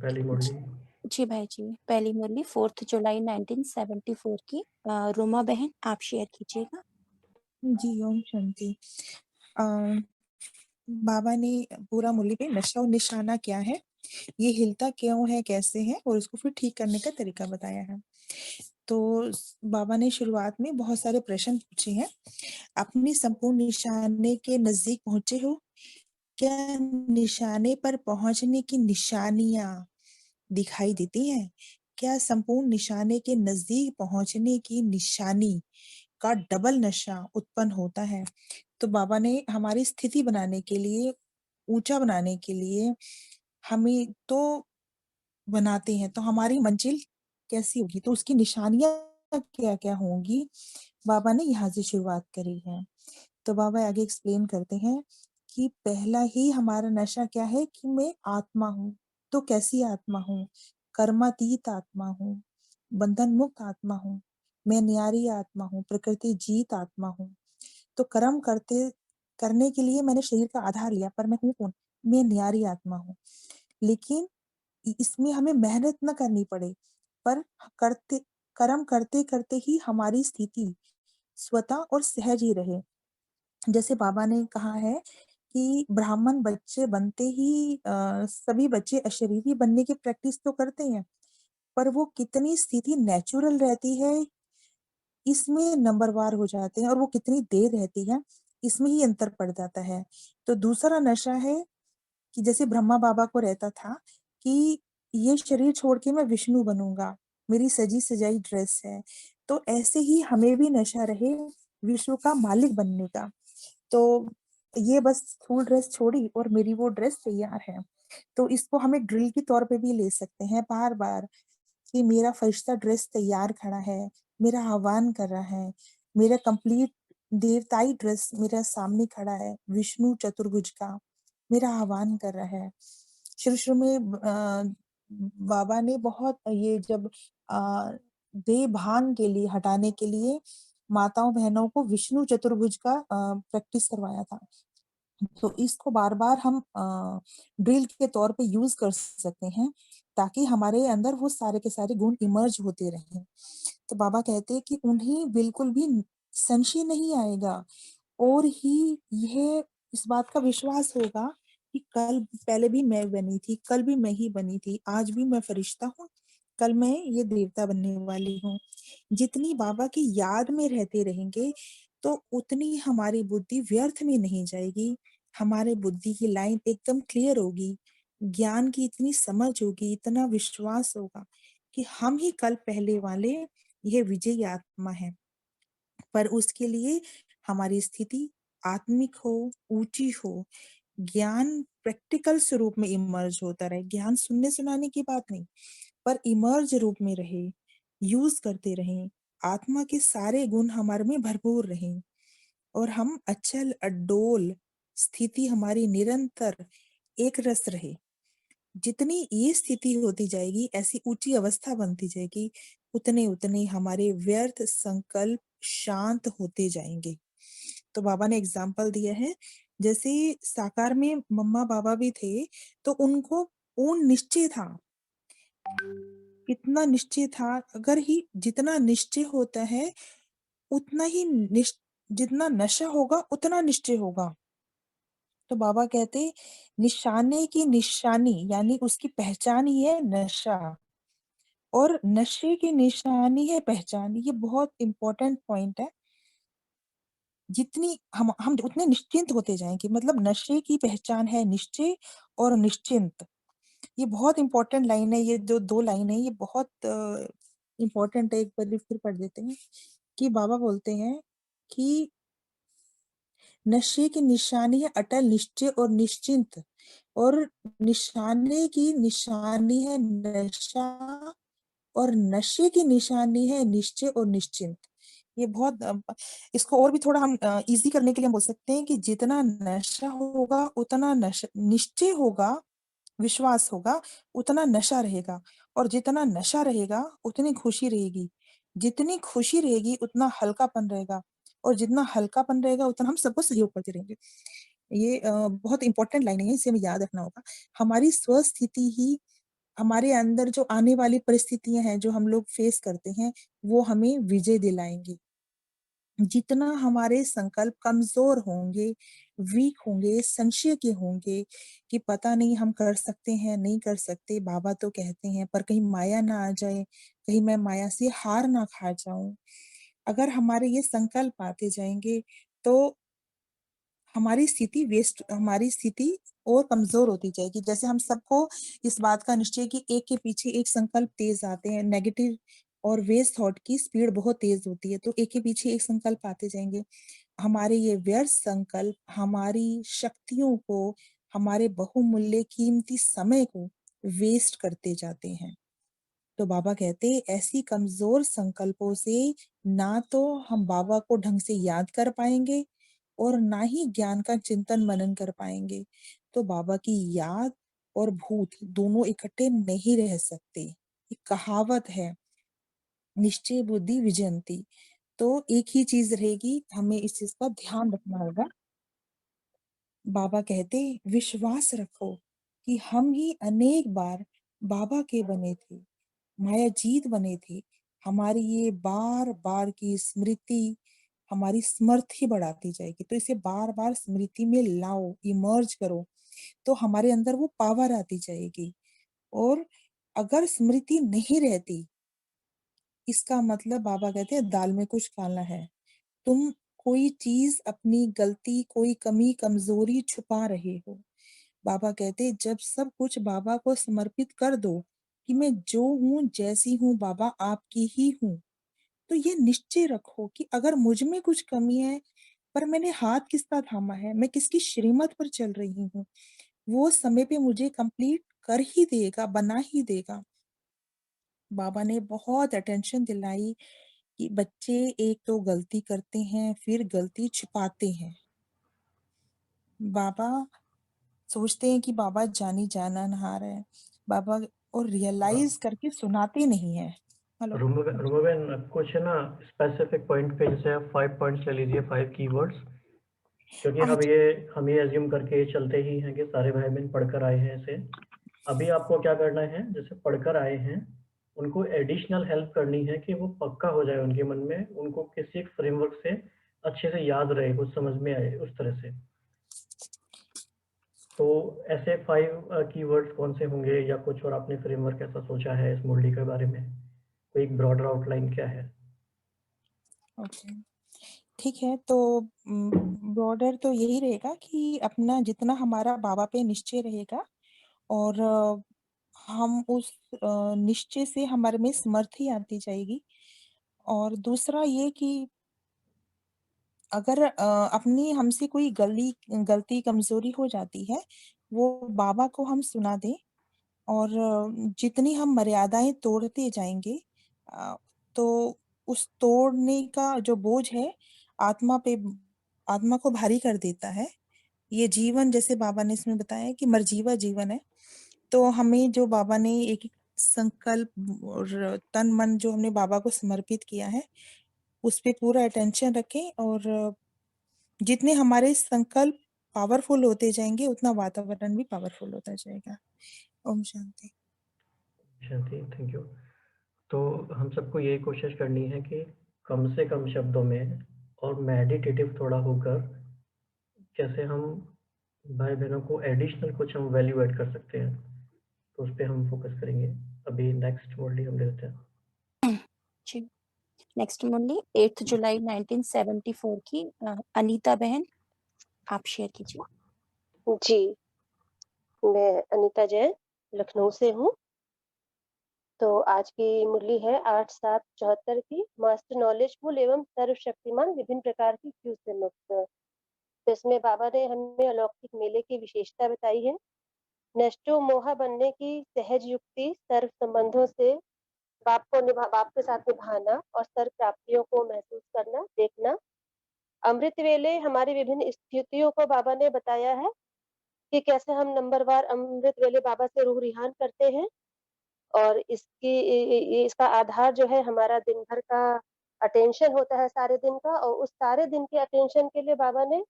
पहली मुरली। जी भाई जी, पहली मुरली 4 जुलाई 1974 की। रोमा बहन आप शेयर कीजिएगा। जी, ओम शांति। अ, बाबा ने पूरा मुरली पे नशा और निशाना क्या है, ये हिलता क्यों है, कैसे है और उसको फिर ठीक करने का तरीका बताया है। तो बाबा ने शुरुआत में बहुत सारे प्रश्न पूछे हैं। अपनी संपूर्ण निशाने के नजदीक पहुंचे हो? क्या निशाने पर पहुंचने की निशानियां दिखाई देती हैं? क्या संपूर्ण निशाने के नजदीक पहुंचने की निशानी का डबल नशा उत्पन्न होता है? तो बाबा ने हमारी स्थिति बनाने के लिए, ऊंचा बनाने के लिए हमें तो बनाते हैं, तो हमारी मंजिल कैसी होगी, तो उसकी निशानियां क्या क्या होंगी, बाबा ने यहाँ से शुरुआत करी है। तो बाबा आगे एक्सप्लेन करते हैं कि पहला ही हमारा नशा क्या है कि मैं आत्मा हूँ। तो कैसी आत्मा हूँ? कर्मातीत आत्मा हूँ, बंधन मुक्त आत्मा हूँ, मैं न्यारी आत्मा हूँ, प्रकृति जीत आत्मा हूँ। तो कर्म करने के लिए मैंने शरीर का आधार लिया, पर मैं हूँ कौन? मैं न्यारी आत्मा हूँ। लेकिन इसमें हमें मेहनत न करनी पड़े, पर करते कर्म करते करते ही हमारी स्थिति स्वतः और सहज ही रहे। जैसे बाबा ने कहा है कि ब्राह्मण बच्चे बनते ही सभी बच्चे अशरीरी बनने की प्रैक्टिस तो करते हैं, पर वो कितनी स्थिति नेचुरल रहती है इसमें नंबरवार हो जाते हैं, और वो कितनी देर रहती है इसमें ही अंतर पड़ जाता है। तो दूसरा नशा है कि जैसे ब्रह्मा बाबा को रहता था कि ये शरीर छोड़ के मैं विष्णु बनूंगा, मेरी सजी सजाई ड्रेस है। तो ऐसे ही हमें भी नशा रहे विश्व का मालिक बनने का। तो ये बस स्कूल ड्रेस छोड़ी और मेरी वो ड्रेस तैयार है। तो इसको हम एक ड्रिल के तौर पे भी ले सकते हैं बार बार, कि मेरा फरिश्ता ड्रेस तैयार खड़ा है, मेरा आह्वान कर रहा है, मेरा कंप्लीट देवताई ड्रेस मेरा सामने खड़ा है, विष्णु चतुर्भुज का मेरा आह्वान कर रहा है। शुरू शुरू में बाबा ने बहुत ये जब देह भान के लिए हटाने के लिए माताओं बहनों को विष्णु चतुर्भुज का प्रैक्टिस करवाया था। तो इसको बार बार हम ड्रिल के तौर पे यूज कर सकते हैं, ताकि हमारे अंदर वो सारे के सारे गुण इमर्ज होते रहें। तो बाबा कहते हैं कि उन्हें बिल्कुल भी संशय नहीं आएगा, और ही यह इस बात का विश्वास होगा कि कल पहले भी मैं बनी थी, कल भी मैं ही बनी थी, आज भी मैं फरिश्ता हूँ, कल मैं ये देवता बनने वाली हूँ। जितनी बाबा की याद में रहते रहेंगे, तो उतनी हमारी बुद्धि व्यर्थ में नहीं जाएगी, हमारे बुद्धि की लाइन एकदम क्लियर होगी, ज्ञान की इतनी समझ होगी, इतना विश्वास होगा कि हम ही कल पहले वाले ये विजयी आत्मा है। पर उसके लिए हमारी स्थिति आत्मिक हो, ऊंची हो, ज्ञान प्रैक्टिकल स्वरूप में इमर्ज होता रहे, ज्ञान सुनने सुनाने की बात नहीं, पर इमर्ज रूप में रहे, यूज करते रहें, आत्मा के सारे गुण हमारे में भरपूर रहें, और हम अचल अडोल स्थिति हमारी निरंतर एक रस रहे। जितनी ये स्थिति होती जाएगी, ऐसी ऊंची अवस्था बनती जाएगी, उतने उतने हमारे व्यर्थ संकल्प शांत होते जाएंगे। तो बाबा ने एग्जाम्पल दिया है, जैसे साकार में मम्मा बाबा भी थे, तो उनको पूर्ण निश्चय था। कितना निश्चय था? अगर ही जितना निश्चय होता है उतना ही जितना नशा होगा उतना निश्चय होगा। तो बाबा कहते निशाने की निशानी यानी उसकी पहचान ही है नशा, और नशे की निशानी है पहचान। ये बहुत इंपॉर्टेंट पॉइंट है। जितनी हम उतने निश्चिंत होते जाएंगे, मतलब नशे की पहचान है निश्चय और निश्चिंत। ये बहुत इंपॉर्टेंट लाइन है, ये जो दो लाइन है ये बहुत इंपॉर्टेंट है। एक बार फिर पढ़ देते हैं कि बाबा बोलते हैं कि नशे की निशानी है अटल निश्चय और निश्चिंत, और निशाने की निशानी है नशा, और नशे की निशानी है निश्चय और निश्चिंत। ये बहुत इसको और भी थोड़ा हम इजी करने के लिए हम बोल सकते हैं कि जितना नशा होगा उतना नशा निश्चय होगा, विश्वास होगा, उतना नशा रहेगा, और जितना नशा रहेगा उतनी खुशी रहेगी, जितनी खुशी रहेगी उतना हल्कापन रहेगा, और जितना हल्कापन रहेगा उतना हम सबको सहयोग करते रहेंगे। ये बहुत इंपॉर्टेंट लाइन है, इसे हमें याद रखना होगा। हमारी स्वस्थिति ही हमारे अंदर जो आने वाली परिस्थितियां हैं जो हम लोग फेस करते हैं वो हमें विजय दिलाएंगे। जितना हमारे संकल्प कमजोर होंगे, वीक होंगे, संशय के होंगे कि पता नहीं हम कर सकते हैं नहीं कर सकते, बाबा तो कहते हैं पर कहीं माया ना आ जाए, कहीं मैं माया से हार ना खा जाऊं, अगर हमारे ये संकल्प आते जाएंगे तो हमारी स्थिति और कमजोर होती जाएगी। जैसे हम सबको इस बात का निश्चय कि एक के पीछे एक संकल्प तेज आते हैं, नेगेटिव और वेस्ट थॉट की स्पीड बहुत तेज होती है, तो एक के पीछे एक संकल्प आते जाएंगे। हमारे ये व्यर्थ संकल्प हमारी शक्तियों को, हमारे बहुमूल्य कीमती समय को वेस्ट करते जाते हैं। तो बाबा कहते ऐसी कमजोर संकल्पों से ना तो हम बाबा को ढंग से याद कर पाएंगे और ना ही ज्ञान का चिंतन मनन कर पाएंगे। तो बाबा की याद और भूत दोनों इकट्ठे नहीं रह सकते। एक कहावत है, निश्चय बुद्धि विजयंती। तो एक ही चीज रहेगी, हमें इस चीज का ध्यान रखना होगा। बाबा कहते विश्वास रखो कि हम ही अनेक बार बाबा के बने थे, माया जीत बने थे। हमारी ये बार बार की स्मृति हमारी समर्थी बढ़ाती जाएगी, तो इसे बार बार स्मृति में लाओ, इमर्ज करो, तो हमारे अंदर वो पावर आती जाएगी। और अगर स्मृति नहीं रहती, इसका मतलब बाबा कहते हैं दाल में कुछ काला है। तुम कोई चीज, अपनी गलती, कोई कमी कमजोरी छुपा रहे हो। बाबा कहते जब सब कुछ बाबा को समर्पित कर दो कि मैं जो हूँ जैसी हूँ बाबा आपकी ही हूँ, तो ये निश्चय रखो कि अगर मुझ में कुछ कमी है, पर मैंने हाथ किसका थामा है, मैं किसकी श्रीमत पर चल रही हूँ, वो समय पे मुझे कंप्लीट कर ही देगा, बना ही देगा। बाबा ने बहुत अटेंशन दिलाई कि बच्चे एक तो गलती करते हैं, फिर गलती छिपाते हैं। बाबा सोचते हैं कि बाबा जानी जाननहार है बाबा, और रियलाइज हाँ, करके सुनाते नहीं है। हेलो। रुमबेन कुछ है ना स्पेसिफिक पॉइंट पे, जैसे आप 5 पॉइंट्स ले लीजिए, 5 कीवर्ड्स, क्योंकि आज हम ये एज्यूम करके चलते ही हैं कि सारे भाई बहन पढ़कर आए हैं ऐसे। अभी आपको क्या करना है, जैसे पढ़कर आए हैं उनको एडिशनल हेल्प करनी है कि वो पक्का हो जाए उनके मन में, उनको किसी एक फ्रेमवर्क से अच्छे से याद रहे, कुछ समझ में आए उस तरह से। तो ऐसे 5 कीवर्ड्स कौन से होंगे, या कुछ और आपने फ्रेमवर्क ऐसा सोचा है इस मुरली के बारे में, कोई एक ब्रॉडर आउटलाइन क्या है? ओके, ठीक है। तो बॉर्डर तो यही रहेगा कि अपना जितना हमारा बाबा पे निश्चय रहेगा, और हम उस निश्चय से हमारे में समर्थी आती जाएगी। और दूसरा ये कि अगर अपनी हमसे कोई गलती कमजोरी हो जाती है, वो बाबा को हम सुना दें, और जितनी हम मर्यादाएं तोड़ते जाएंगे, अ, तो उस तोड़ने का जो बोझ है आत्मा पे, आत्मा को भारी कर देता है। ये जीवन, जैसे बाबा ने इसमें बताया कि मरजीवा जीवन है, तो हमें जो बाबा ने एक एक संकल्प और तन मन जो हमने बाबा को समर्पित किया है, उस पे पूरा अटेंशन रखें, और जितने हमारे संकल्प पावरफुल होते जाएंगे उतना वातावरण भी पावरफुल होता जाएगा। ओम शांति। शांति, थैंक यू। तो हम सबको यही कोशिश करनी है कि कम से कम शब्दों में और मेडिटेटिव थोड़ा होकर, कैसे हम भाई बहनों को एडिशनल कुछ हम वैल्यू ऐड कर सकते हैं, तो उस पे हम फोकस करेंगे। अभी नेक्स्ट मुरली हम लेते हैं। जी, नेक्स्ट मुरली 8 जुलाई 1974 की अनीता बहन, आप शेयर कीजिए। जी, मैं अनीता जैन लखनऊ से हूँ। तो आज की मुरली है 8/7/74 की, मास्टर नॉलेजफुल एवं सर्वशक्तिमान विभिन्न प्रकार की क्यू से मुक्त। तो इसमें बाबा ने हमें अलौकिक मेले की विशेषता बताई है। नष्टो मोहा बनने की सहज युक्ति, सर्व संबंधों से बाप के साथ निभाना और सर्व प्राप्तियों को महसूस करना, देखना। अमृत वेले हमारी विभिन्न स्थितियों को बाबा ने बताया है कि कैसे हम नंबरवार अमृत वेले बाबा से रूह रिहान करते हैं। और इसका आधार जो है हमारा दिन भर का अटेंशन होता है, सारे दिन का, और उस सारे दिन के अटेंशन के लिए बाबा ने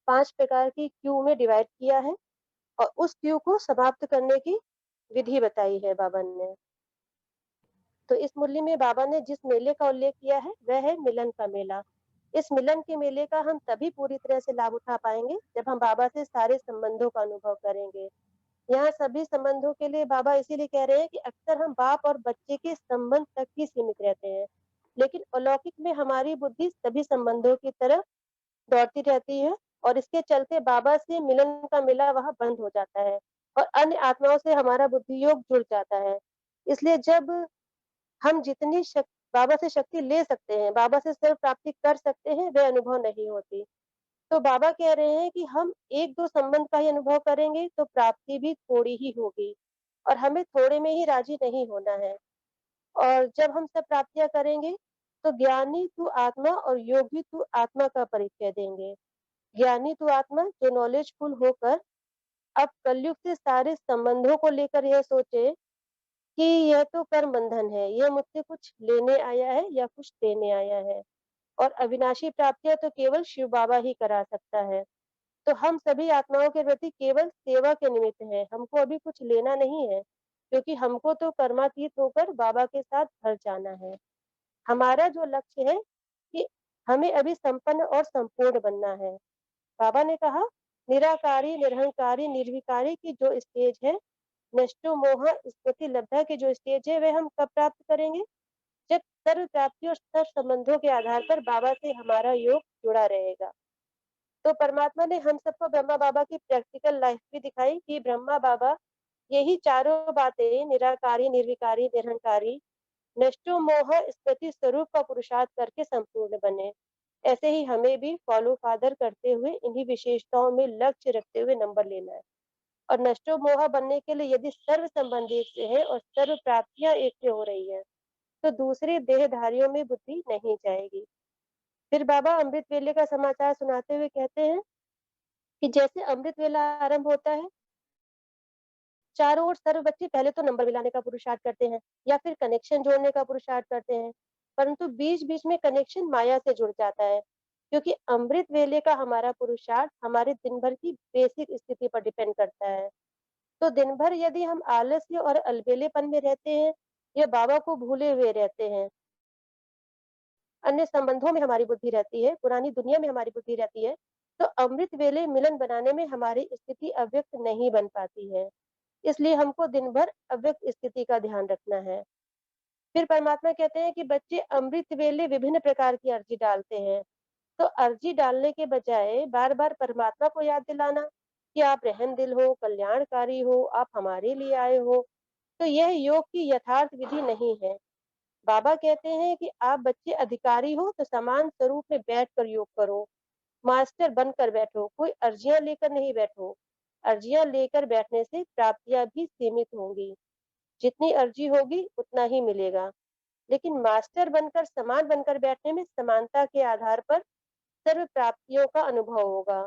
5 प्रकार की क्यू में डिवाइड किया है, और उस क्यू को समाप्त करने की विधि बताई है बाबा ने। तो इस मुरली में बाबा ने जिस मेले का उल्लेख किया है वह है मिलन का मेला। इस मिलन के मेले का हम तभी पूरी तरह से लाभ उठा पाएंगे जब हम बाबा से सारे संबंधों का अनुभव करेंगे। यहाँ सभी संबंधों के लिए बाबा इसीलिए कह रहे हैं कि अक्सर हम बाप और बच्चे के संबंध तक ही सीमित रहते हैं, लेकिन अलौकिक में हमारी बुद्धि सभी संबंधों की तरफ दौड़ती रहती है और इसके चलते बाबा से मिलन का मेला वहाँ बंद हो जाता है और अन्य आत्माओं से हमारा बुद्धि योग जुड़ जाता है। इसलिए जब हम जितनी बाबा से शक्ति ले सकते हैं, बाबा से सर्व प्राप्ति कर सकते हैं, वह अनुभव नहीं होती। तो बाबा कह रहे हैं कि हम 1-2 संबंध का ही अनुभव करेंगे तो प्राप्ति भी थोड़ी ही होगी और हमें थोड़े में ही राजी नहीं होना है। और जब हम सब प्राप्तियां करेंगे तो ज्ञानी तू आत्मा और योगी तू आत्मा का परिचय देंगे। ज्ञानी तू आत्मा जो नॉलेजफुल होकर अब कलयुग से सारे संबंधों को लेकर यह सोचे कि यह तो कर्म बंधन है, यह मुझसे कुछ लेने आया है या कुछ देने आया है और अविनाशी प्राप्तियां तो केवल शिव बाबा ही करा सकता है। तो हम सभी आत्माओं के प्रति केवल सेवा के निमित्त हैं, हमको अभी कुछ लेना नहीं है, क्योंकि हमको तो कर्मातीत होकर बाबा के साथ घर जाना है। हमारा जो लक्ष्य है कि हमें अभी संपन्न और संपूर्ण बनना है। बाबा ने कहा निराकारी, निरहंकारी, निर्विकारी की जो स्टेज है, नष्टो मोह स्मृति लब्धा की जो स्टेज है, वह हम कब प्राप्त करेंगे? जब सर्व प्राप्ति और सर्व संबंधों के आधार पर बाबा से हमारा योग जुड़ा रहेगा। तो परमात्मा ने हम सबको ब्रह्मा बाबा की प्रैक्टिकल लाइफ भी दिखाई कि ब्रह्मा बाबा यही चारों बातें निराकारी, निर्विकारी, निरहंकारी, नष्टो मोह स्मृति स्वरूप का पुरुषार्थ करके संपूर्ण बने। ऐसे ही हमें भी फॉलो फादर करते हुए इन्हीं विशेषताओं में लक्ष्य रखते हुए नंबर लेना है और नष्टो मोह बनने के लिए यदि सर्व संबंध एक से है और सर्व प्राप्तियां एक से हो रही है तो दूसरे देहधारियों में बुद्धि नहीं जाएगी। फिर बाबा अमृत वेले का समाचार सुनाते हुए कहते हैं कि जैसे अमृत वेला आरंभ होता है, चारों ओर सर्व बच्चे पहले तो नंबर मिलाने का पुरुषार्थ करते हैं या फिर कनेक्शन जोड़ने का पुरुषार्थ करते हैं, परंतु बीच बीच में कनेक्शन माया से जुड़ जाता है, क्योंकि अमृत वेले का हमारा पुरुषार्थ हमारे दिन भर की बेसिक स्थिति पर डिपेंड करता है। तो दिन भर यदि हम आलस्य और अलबेलेपन में रहते हैं या बाबा को भूले हुए रहते हैं, अन्य संबंधों में हमारी बुद्धि रहती है, पुरानी दुनिया में हमारी बुद्धि रहती है, तो अमृत वेले मिलन बनाने में हमारी स्थिति अव्यक्त नहीं बन पाती है। इसलिए हमको दिन भर अव्यक्त स्थिति का ध्यान रखना है। फिर परमात्मा कहते हैं कि बच्चे अमृत वेले विभिन्न प्रकार की अर्जी डालते हैं, तो अर्जी डालने के बजाय बार बार परमात्मा को याद दिलाना कि आप रहम दिल हो, कल्याणकारी हो, आप हमारे लिए आए हो, तो यह योग की यथार्थ विधि नहीं है। बाबा कहते हैं कि आप बच्चे अधिकारी हो तो समान स्वरूप में बैठकर योग करो, मास्टर बनकर बैठो, कोई अर्जियां लेकर नहीं बैठो। अर्जियां लेकर बैठने से प्राप्तियां भी सीमित होंगी, जितनी अर्जी होगी उतना ही मिलेगा, लेकिन मास्टर बनकर समान बनकर बैठने में समानता के आधार पर सर्व प्राप्तियों का अनुभव होगा।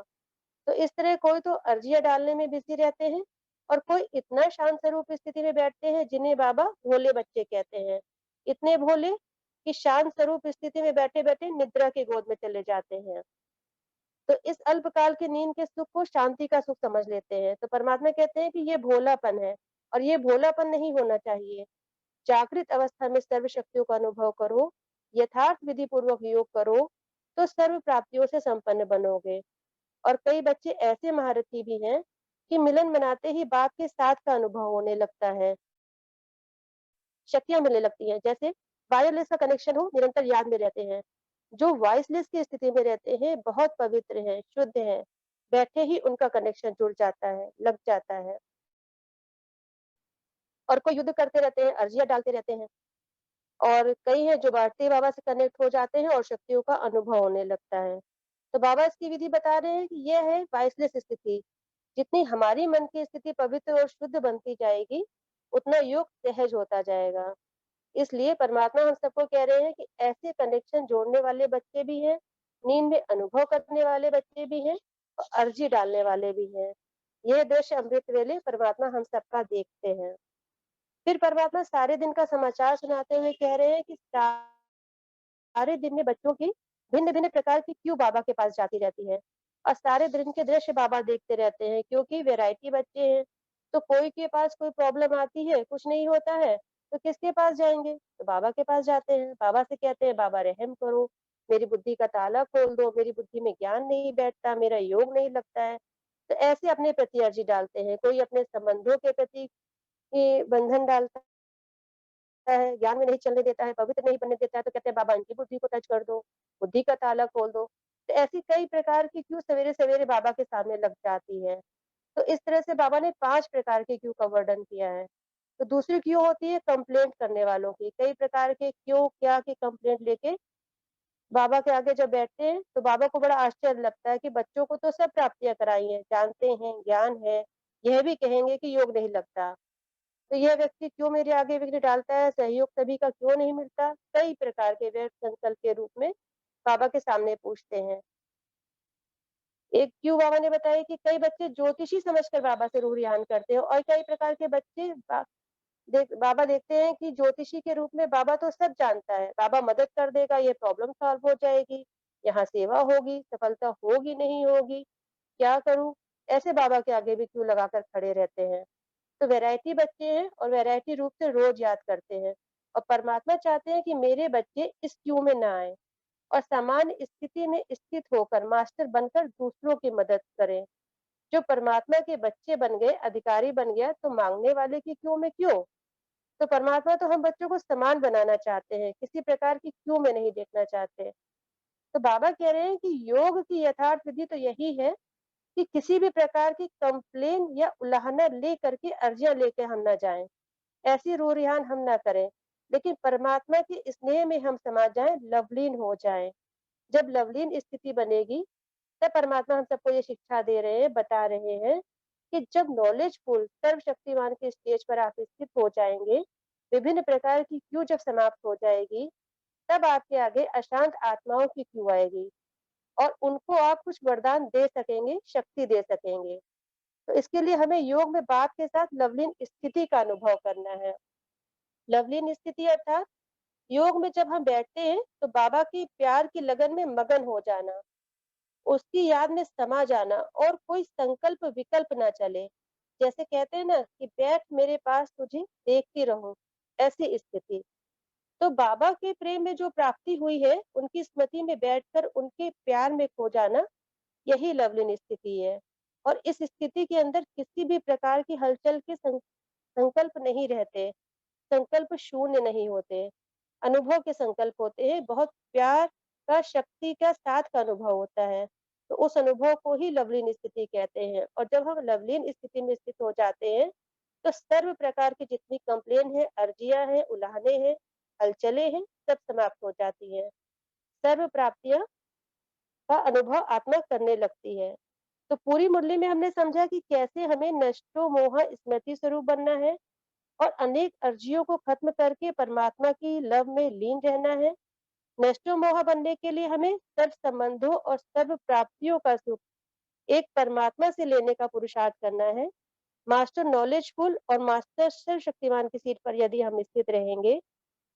तो इस तरह कोई तो अर्जियां डालने में बिजी रहते हैं और कोई इतना शांत स्वरूप स्थिति में बैठते हैं जिन्हें बाबा भोले बच्चे कहते हैं, इतने भोले कि शांत स्वरूप स्थिति में बैठे बैठे निद्रा के गोद में चले जाते हैं। तो इस अल्पकाल की नींद के सुख को शांति का सुख समझ लेते हैं। तो परमात्मा कहते हैं कि ये भोलापन है और ये भोलापन नहीं होना चाहिए। जागृत अवस्था में सर्व शक्तियों का अनुभव करो, यथार्थ विधि पूर्वक योग करो, तो सर्व प्राप्तियों से संपन्न बनोगे। और कई बच्चे ऐसे महारथी भी हैं कि मिलन मनाते ही बाप के साथ का अनुभव होने लगता है, शक्तियां मिलने लगती हैं, जैसे वायरलेस का कनेक्शन हो, निरंतर याद में रहते हैं। जो वॉइसलेस की स्थिति में रहते हैं बहुत पवित्र हैं, शुद्ध हैं, बैठे ही उनका कनेक्शन जुड़ जाता है, लग जाता है। और कोई युद्ध करते रहते हैं, अर्जियां डालते रहते हैं, और कई हैं जो भारती बाबा से कनेक्ट हो जाते हैं और शक्तियों का अनुभव होने लगता है। तो बाबा इसकी विधि बता रहे हैं कि यह है वॉइसलेस स्थिति। जितनी हमारी मन की स्थिति पवित्र और शुद्ध बनती जाएगी, उतना योग सहज होता जाएगा। इसलिए परमात्मा हम सबको कह रहे हैं कि ऐसे कनेक्शन जोड़ने वाले बच्चे भी हैं, नींद में अनुभव करने वाले बच्चे भी हैं और अर्जी डालने वाले भी हैं। यह दृश्य अमृत वेले परमात्मा हम सबका देखते हैं। फिर परमात्मा सारे दिन का समाचार सुनाते हुए कह रहे हैं कि सारे दिन में बच्चों की भिन्न भिन्न प्रकार की क्यों बाबा के पास जाती रहती है और सारे दिन के दृश्य बाबा देखते रहते हैं, क्योंकि वैरायटी बच्चे हैं, तो कोई के पास कोई प्रॉब्लम आती है, कुछ नहीं होता है, तो किसके पास जाएंगे? तो बाबा के पास जाते हैं। बाबा से कहते हैं बाबा रहम करो, मेरी बुद्धि का ताला खोल दो, मेरी बुद्धि में ज्ञान नहीं बैठता, मेरा योग नहीं लगता है। तो ऐसे अपने प्रति अर्जी डालते हैं। कोई अपने संबंधों के प्रति बंधन डालता है, ज्ञान में नहीं चलने देता है, पवित्र नहीं बनने देता है, तो कहते हैं बाबा इनकी बुद्धि को टच कर दो, बुद्धि का ताला खोल दो। तो ऐसी कई प्रकार की क्यू सवेरे-सवेरे बाबा के सामने लग जाती है। तो इस तरह से बाबा ने 5 प्रकार की क्यू का वर्णन किया है। तो दूसरी क्यू होती है कंप्लेंट करने वालों की। कई प्रकार के क्यों, क्या की कंप्लेंट लेके बाबा के आगे जब बैठते हैं, तो बाबा को बड़ा आश्चर्य लगता है कि बच्चों को तो सब प्राप्तियाँ कराई हैं, जानते हैं, ज्ञान है, यह भी कहेंगे कि योग नहीं लगता। तो यह व्यक्ति क्यों मेरे आगे विघ्न डालता है, सहयोग सभी का क्यों नहीं मिलता? कई प्रकार के व्यर्थ संकल्प के रूप में बाबा के सामने पूछते हैं। एक क्यों बाबा ने बताया कि कई बच्चे ज्योतिषी समझकर बाबा से रूह रिहान करते हैं और कई प्रकार के बच्चे बाबा देखते हैं कि ज्योतिषी के रूप में बाबा तो सब जानता है, बाबा मदद कर देगा, ये प्रॉब्लम सॉल्व हो जाएगी, यहाँ सेवा होगी, सफलता होगी नहीं होगी, क्या करूं? ऐसे बाबा के आगे भी क्यों लगाकर खड़े रहते हैं। तो वैरायटी बच्चे हैं और वैरायटी रूप से रोज याद करते हैं और परमात्मा चाहते हैं कि मेरे बच्चे इस क्यू में ना आए और सामान्य स्थिति में स्थित होकर मास्टर बनकर दूसरों की मदद करें। जो परमात्मा के बच्चे बन गए, अधिकारी बन गया, तो मांगने वाले की क्यू में क्यों? तो परमात्मा तो हम बच्चों को समान बनाना चाहते हैं, किसी प्रकार की क्यू में नहीं देखना चाहते। तो बाबा कह रहे हैं कि योग की यथार्थ विधि तो यही है कि किसी भी प्रकार की कंप्लेन या उलाहना ले करके अर्जियां लेके हम ना जाएं, ऐसी रो रिहान हम ना करें, लेकिन परमात्मा के स्नेह में हम समा जाएं, लवलीन हो जाएं। जब लवलीन स्थिति बनेगी, तब परमात्मा हम सबको ये शिक्षा दे रहे हैं, बता रहे हैं कि जब नॉलेजफुल सर्वशक्तिमान के स्टेज पर आप स्थित हो जाएंगे, विभिन्न प्रकार की क्यू जब समाप्त हो जाएगी, तब आपके आगे अशांत आत्माओं की क्यू आएगी और उनको आप कुछ वरदान दे सकेंगे, शक्ति दे सकेंगे। तो इसके लिए हमें योग में बाप के साथ लवलीन स्थिति का अनुभव करना है। लवलीन स्थिति अर्थात योग में जब हम बैठते हैं, तो बाबा की प्यार की लगन में मगन हो जाना, उसकी याद में समा जाना और कोई संकल्प विकल्प ना चले। जैसे कहते हैं ना कि बैठ मेरे पास तुझे देखती रहूं, ऐसी स्थिति। तो बाबा के प्रेम में जो प्राप्ति हुई है, उनकी स्मृति में बैठकर उनके प्यार में खो जाना, यही लवलीन स्थिति है। और इस स्थिति के अंदर किसी भी प्रकार की हलचल के संकल्प नहीं रहते, संकल्प शून्य नहीं होते, अनुभव के संकल्प होते हैं। बहुत प्यार का, शक्ति का, साथ का अनुभव होता है। तो उस अनुभव को ही लवलीन स्थिति कहते हैं। और जब हम लवलीन स्थिति में स्थित हो जाते हैं, तो सर्व प्रकार की जितनी कंप्लेन है, अर्जियां हैं, उलाहने हैं, हलचले हैं, सब समाप्त हो जाती है। सर्व प्राप्तियां का अनुभव आत्मा करने लगती है। तो पूरी मुरली में हमने समझा कि कैसे हमें नष्टो मोह स्मृति स्वरूप बनना है और अनेक अर्जियों को खत्म करके परमात्मा की लव में लीन रहना है। नष्टो मोह बनने के लिए हमें सर्व संबंधों और सर्व प्राप्तियों का सुख एक परमात्मा से लेने का पुरुषार्थ करना है। मास्टर नॉलेजफुल और मास्टर सर्वशक्तिमान की सीट पर यदि हम स्थित रहेंगे,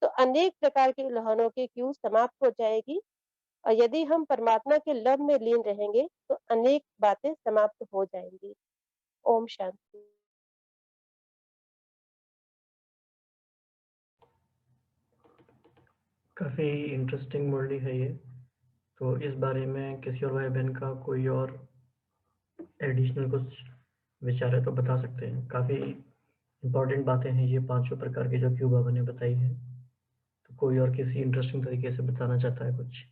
तो अनेक प्रकार के उल्लंघनों की क्यू समाप्त हो जाएगी और यदि हम परमात्मा के लव में लीन रहेंगे, तो अनेक बातें समाप्त हो जाएंगी। ओम शांति। काफ़ी इंटरेस्टिंग मुरली है ये। तो इस बारे में किसी और भाई बहन का कोई और एडिशनल कुछ विचार है तो बता सकते हैं। काफ़ी इम्पोर्टेंट बातें हैं ये पांचों प्रकार की जो क्यू बाबा ने बताई है। तो कोई और किसी इंटरेस्टिंग तरीके से बताना चाहता है कुछ?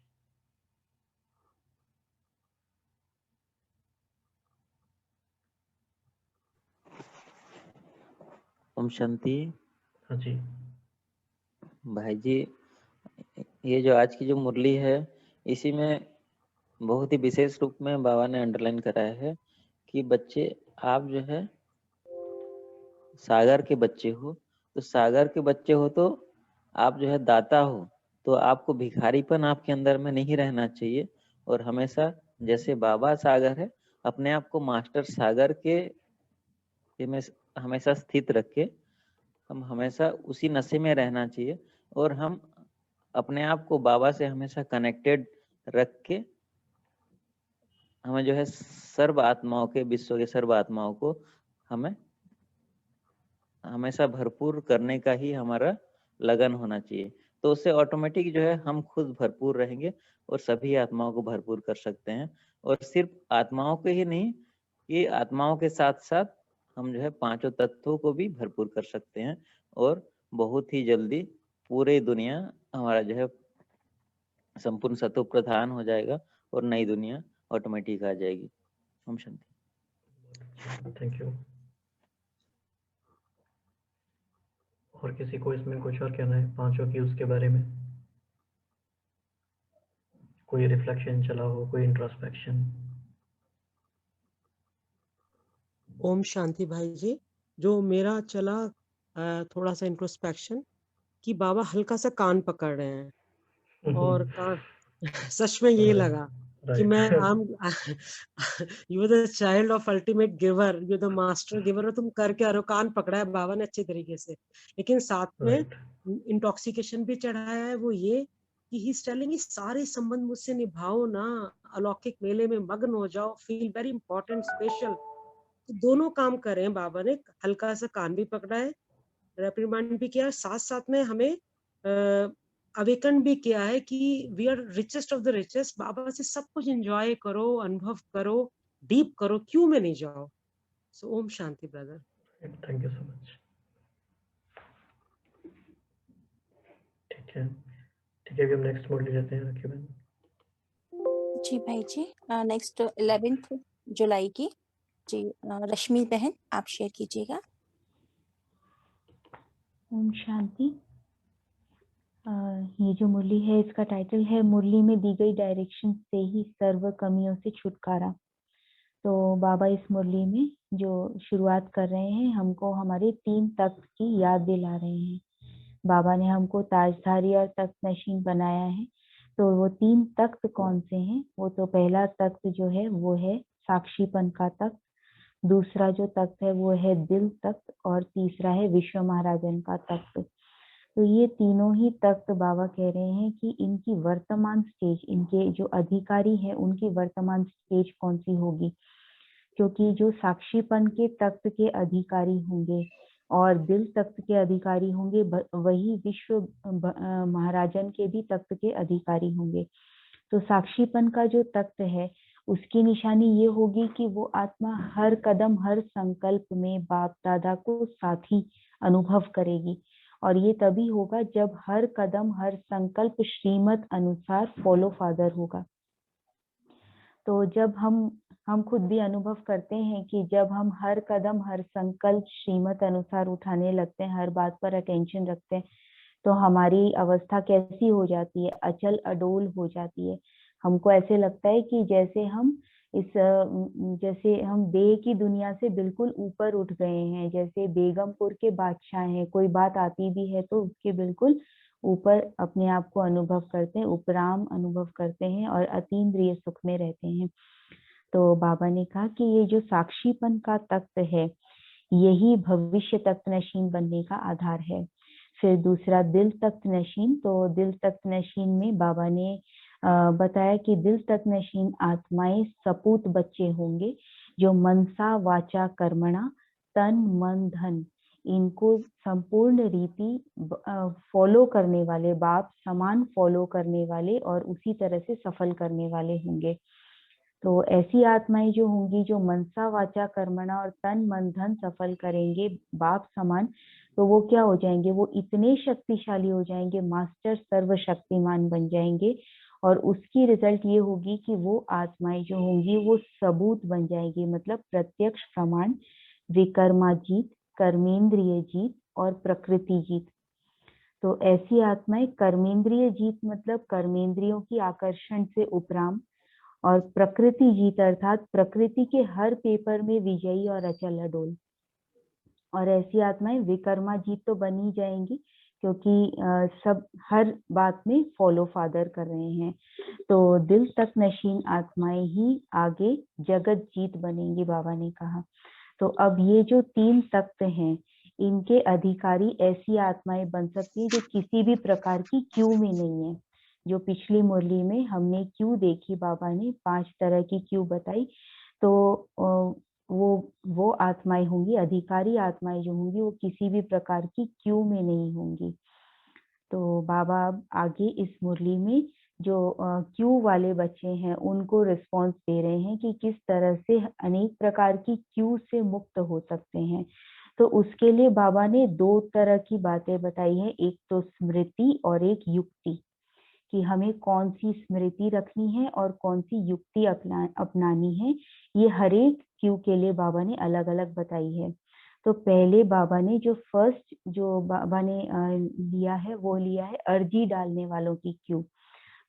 ओम शांति। हाँ जी। भाई जी, ये जो आज की जो मुरली है, इसी में बहुत ही विशेष रूप में बाबा ने अंडरलाइन कराया है कि बच्चे, आप जो है सागर के बच्चे हो, तो सागर के बच्चे हो तो आप जो है दाता हो, तो आपको भिखारीपन आपके अंदर में नहीं रहना चाहिए और हमेशा जैसे बाबा सागर है, अपने आप को मास्टर सागर के में हमेशा स्थित रखे, हम हमेशा उसी नशे में रहना चाहिए और हम अपने आप को बाबा से हमेशा कनेक्टेड रख के हमें जो है सर्व आत्माओं के, विश्व के सर्व आत्माओं को हमें हमेशा भरपूर करने का ही हमारा लगन होना चाहिए। तो उससे ऑटोमेटिक जो है हम खुद भरपूर रहेंगे और सभी आत्माओं को भरपूर कर सकते हैं। और सिर्फ आत्माओं को ही नहीं, ये आत्माओं के साथ साथ हम जो है पांचों तत्वों को भी भरपूर कर सकते हैं और बहुत ही जल्दी पूरी दुनिया हमारा जो है संपूर्ण सत्व प्रधान हो जाएगा और नई दुनिया ऑटोमेटिक आ जाएगी। ओम शांति। Thank you. और किसी को इसमें कुछ और कहना है पांचों की उसके बारे में? कोई रिफ्लेक्शन चला हो, कोई इंट्रोस्पेक्शन? ओम शांति भाई जी। जो मेरा चला थोड़ा सा इंट्रोस्पेक्शन कि बाबा हल्का सा कान पकड़ रहे हैं और कान सच में ये लगा कि मैं you are the child of ultimate giver, you the master giver, और तुम कर क्या रहे हो? कान पकड़ा है बाबा ने अच्छे तरीके से, लेकिन साथ में इंटॉक्सिकेशन भी चढ़ाया है। वो ये कि ही इज टेलिंग सारे संबंध मुझसे निभाओ ना, अलौकिक मेले में मग्न हो जाओ, फील वेरी इंपॉर्टेंट, स्पेशल। तो दोनों काम कर रहे हैं बाबा ने, हल्का सा कान भी पकड़ा है, रेप्रिमांड भी किया, साथ साथ में हमें अवेकन भी किया है कि we are richest of the richest. बाबा से सब कुछ एंजॉय करो, अनुभव करो, डीप करो, क्यों में नहीं जाओ। सो ओम शांति brother. Thank you so much. ठीक है, ठीक है, अभी हम नेक्स्ट मॉडल लेते हैं राखी बहन। जी भाई जी, नेक्स्ट 11 जुलाई की जी, रश्मि बहन आप शेयर कीजिएगा। ओम शांति। ये जो मुरली है इसका टाइटल है मुरली में दी गई डायरेक्शन से ही सर्व कमियों से छुटकारा। तो बाबा इस मुरली में जो शुरुआत कर रहे हैं हमको हमारे 3 तख्त की याद दिला रहे हैं। बाबा ने हमको ताजधारी और तख्त नशीन बनाया है। तो वो 3 तख्त कौन से हैं? वो तो पहला तख्त जो है वो है साक्षीपन का तख्त, दूसरा जो तख्त है वो है दिल तख्त, और तीसरा है विश्व महाराजन का तख्त। तो ये तीनों ही तख्त बाबा कह रहे हैं कि इनकी वर्तमान स्टेज, इनके जो अधिकारी हैं उनकी वर्तमान स्टेज कौन सी होगी, क्योंकि जो साक्षीपन के तख्त के अधिकारी होंगे और दिल तख्त के अधिकारी होंगे, वही विश्व महाराजन के भी तख्त के अधिकारी होंगे। तो साक्षीपन का जो तख्त है उसकी निशानी ये होगी कि वो आत्मा हर कदम हर संकल्प में बाप दादा को साथी अनुभव करेगी, और ये तभी होगा जब हर कदम हर संकल्प श्रीमत अनुसार फॉलो फादर होगा। तो जब हम खुद भी अनुभव करते हैं कि जब हम हर कदम हर संकल्प श्रीमत अनुसार उठाने लगते हैं, हर बात पर अटेंशन रखते हैं, तो हमारी अवस्था कैसी हो जाती है? अचल अडोल हो जाती है। हमको ऐसे लगता है कि जैसे हम देह की दुनिया से बिल्कुल ऊपर उठ गए हैं, जैसे बेगमपुर के बादशाह हैं, कोई बात आती भी है तो उसके बिल्कुल ऊपर अपने आप को अनुभव करते हैं, उपराम अनुभव करते हैं और अतीन्द्रिय सुख में रहते हैं। तो बाबा ने कहा कि ये जो साक्षीपन का तख्त है यही भविष्य तख्त नशीन बनने का आधार है। फिर दूसरा दिल तख्त नशीन। तो दिल तख्त नशीन में बाबा ने बताया कि दिल तख्त नशीन आत्माएं सपूत बच्चे होंगे जो मनसा वाचा कर्मणा तन मन धन इनको संपूर्ण रीति फॉलो करने वाले, बाप समान फॉलो करने वाले और उसी तरह से सफल करने वाले होंगे। तो ऐसी आत्माएं जो होंगी जो मनसा वाचा कर्मणा और तन मन धन सफल करेंगे बाप समान, तो वो क्या हो जाएंगे? वो इतने शक्तिशाली हो जाएंगे, मास्टर सर्वशक्तिमान बन जाएंगे, और उसकी रिजल्ट ये होगी कि वो आत्माएं जो होंगी वो सबूत बन जाएगी, मतलब प्रत्यक्ष प्रमाण, विकर्मा जीत, कर्मेंद्रिय जीत और प्रकृति जीत। तो ऐसी आत्माएं कर्मेंद्रिय जीत मतलब कर्मेंद्रियों की आकर्षण से उपराम, और प्रकृति जीत अर्थात प्रकृति के हर पेपर में विजयी और अचल अडोल। और ऐसी आत्माएं विकर्मा जीत तो बन ही जाएंगी क्योंकि सब हर बात में फॉलो फादर कर रहे हैं। तो दिल तक नशीन आत्माएं ही आगे जगत जीत बनेंगी, बाबा ने कहा। तो अब ये जो 3 तख्त हैं इनके अधिकारी ऐसी आत्माएं बन सकती है जो किसी भी प्रकार की क्यू में नहीं है। जो पिछली मुरली में हमने क्यू देखी, बाबा ने 5 तरह की क्यू बताई। तो वो आत्माएं होंगी, अधिकारी आत्माएं जो होंगी वो किसी भी प्रकार की क्यू में नहीं होंगी। तो बाबा अब आगे इस मुरली में जो क्यू वाले बच्चे हैं उनको रिस्पॉन्स दे रहे हैं कि किस तरह से अनेक प्रकार की क्यू से मुक्त हो सकते हैं। तो उसके लिए बाबा ने 2 तरह की बातें बताई है, एक तो स्मृति और एक युक्ति, कि हमें कौन सी स्मृति रखनी है और कौन सी युक्ति अपनानी है। ये हर एक क्यू के लिए बाबा ने अलग अलग बताई है। तो पहले बाबा ने जो फर्स्ट जो बाबा ने लिया है वो लिया है अर्जी डालने वालों की क्यू।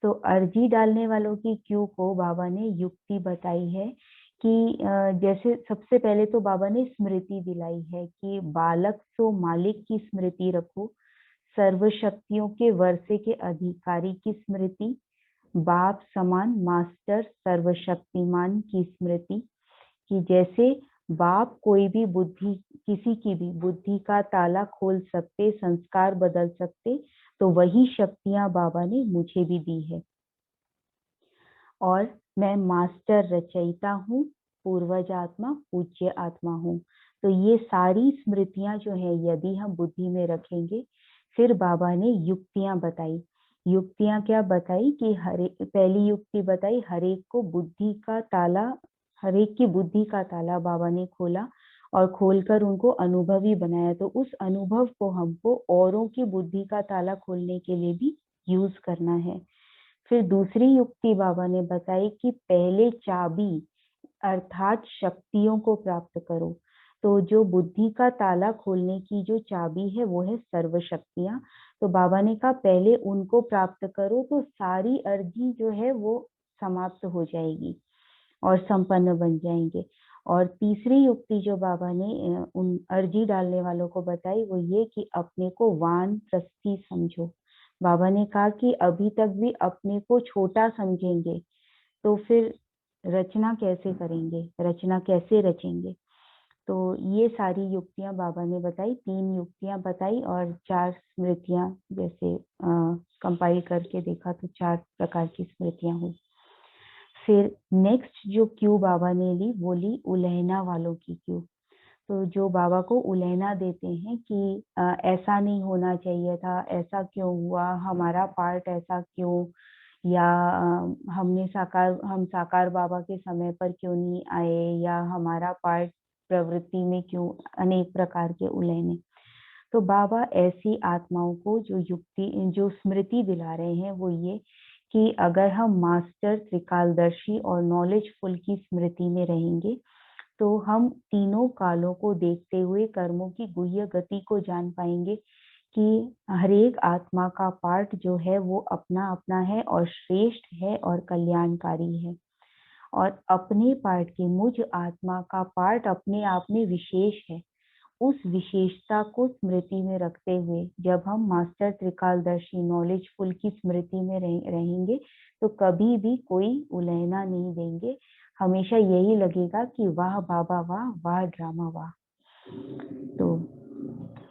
तो अर्जी डालने वालों की क्यू को बाबा ने युक्ति बताई है कि जैसे सबसे पहले तो बाबा ने स्मृति दिलाई है कि बालक सो मालिक की स्मृति रखो, सर्वशक्तियों के वर्षे के अधिकारी की स्मृति, बाप समान मास्टर सर्वशक्तिमान की स्मृति, कि जैसे बाप कोई भी बुद्धि, किसी की भी बुद्धि का ताला खोल सकते, संस्कार बदल सकते, तो वही शक्तियां बाबा ने मुझे भी दी है। और मैं मास्टर रचयिता हूँ, पूर्वज आत्मा पूज्य आत्मा हूँ। तो ये सारी स्मृतियां जो है यदि हम बुद्धि में रखेंगे, फिर बाबा ने युक्तियां बताई। युक्तियां क्या बताई कि पहली युक्ति बताई, हरेक को बुद्धि का ताला, हरेक की बुद्धि का ताला बाबा ने खोला और खोलकर उनको अनुभवी बनाया। तो उस अनुभव को हमको औरों की बुद्धि का ताला खोलने के लिए भी यूज करना है। फिर दूसरी युक्ति बाबा ने बताई कि पहले चाबी अर्थात शक्तियों को प्राप्त करो। तो जो बुद्धि का ताला खोलने की जो चाबी है वो है सर्व शक्तियां। तो बाबा ने कहा पहले उनको प्राप्त करो तो सारी अर्जी जो है वो समाप्त हो जाएगी और संपन्न बन जाएंगे। और तीसरी युक्ति जो बाबा ने उन अर्जी डालने वालों को बताई वो ये कि अपने को वानप्रस्थी समझो। बाबा ने कहा कि अभी तक भी अपने को छोटा समझेंगे तो फिर रचना कैसे करेंगे, रचना कैसे रचेंगे। तो ये सारी युक्तियां बाबा ने बताई, 3 युक्तियां बताई और 4 स्मृतियां, जैसे कंपाइल करके देखा तो 4 प्रकार की स्मृतियां हुई। फिर नेक्स्ट जो क्यू बाबा ने ली वो ली उलहना वालों की क्यू। तो जो बाबा को उलहना देते हैं कि ऐसा नहीं होना चाहिए था, ऐसा क्यों हुआ, हमारा पार्ट ऐसा क्यों, या हम साकार बाबा के समय पर क्यों नहीं आए, या हमारा पार्ट प्रवृत्ति में क्यों, अनेक प्रकार के उलहने। तो बाबा ऐसी आत्माओं को जो स्मृति दिला रहे हैं वो ये कि अगर हम मास्टर, त्रिकालदर्शी और नॉलेजफुल की स्मृति में रहेंगे तो हम तीनों कालों को देखते हुए कर्मों की गुह्य गति को जान पाएंगे कि हरेक आत्मा का पार्ट जो है वो अपना अपना है और श्रेष्ठ है और कल्याणकारी है। और अपने पार्ट की, मुझ आत्मा का पार्ट अपने आप में विशेष है। उस विशेषता को स्मृति में रखते हुए जब हम मास्टर, त्रिकालदर्शी, नॉलेजफुल की स्मृति में रहेंगे तो कभी भी कोई उलहना नहीं देंगे। हमेशा यही लगेगा कि वाह बाबा वाह, वाह ड्रामा वाह। तो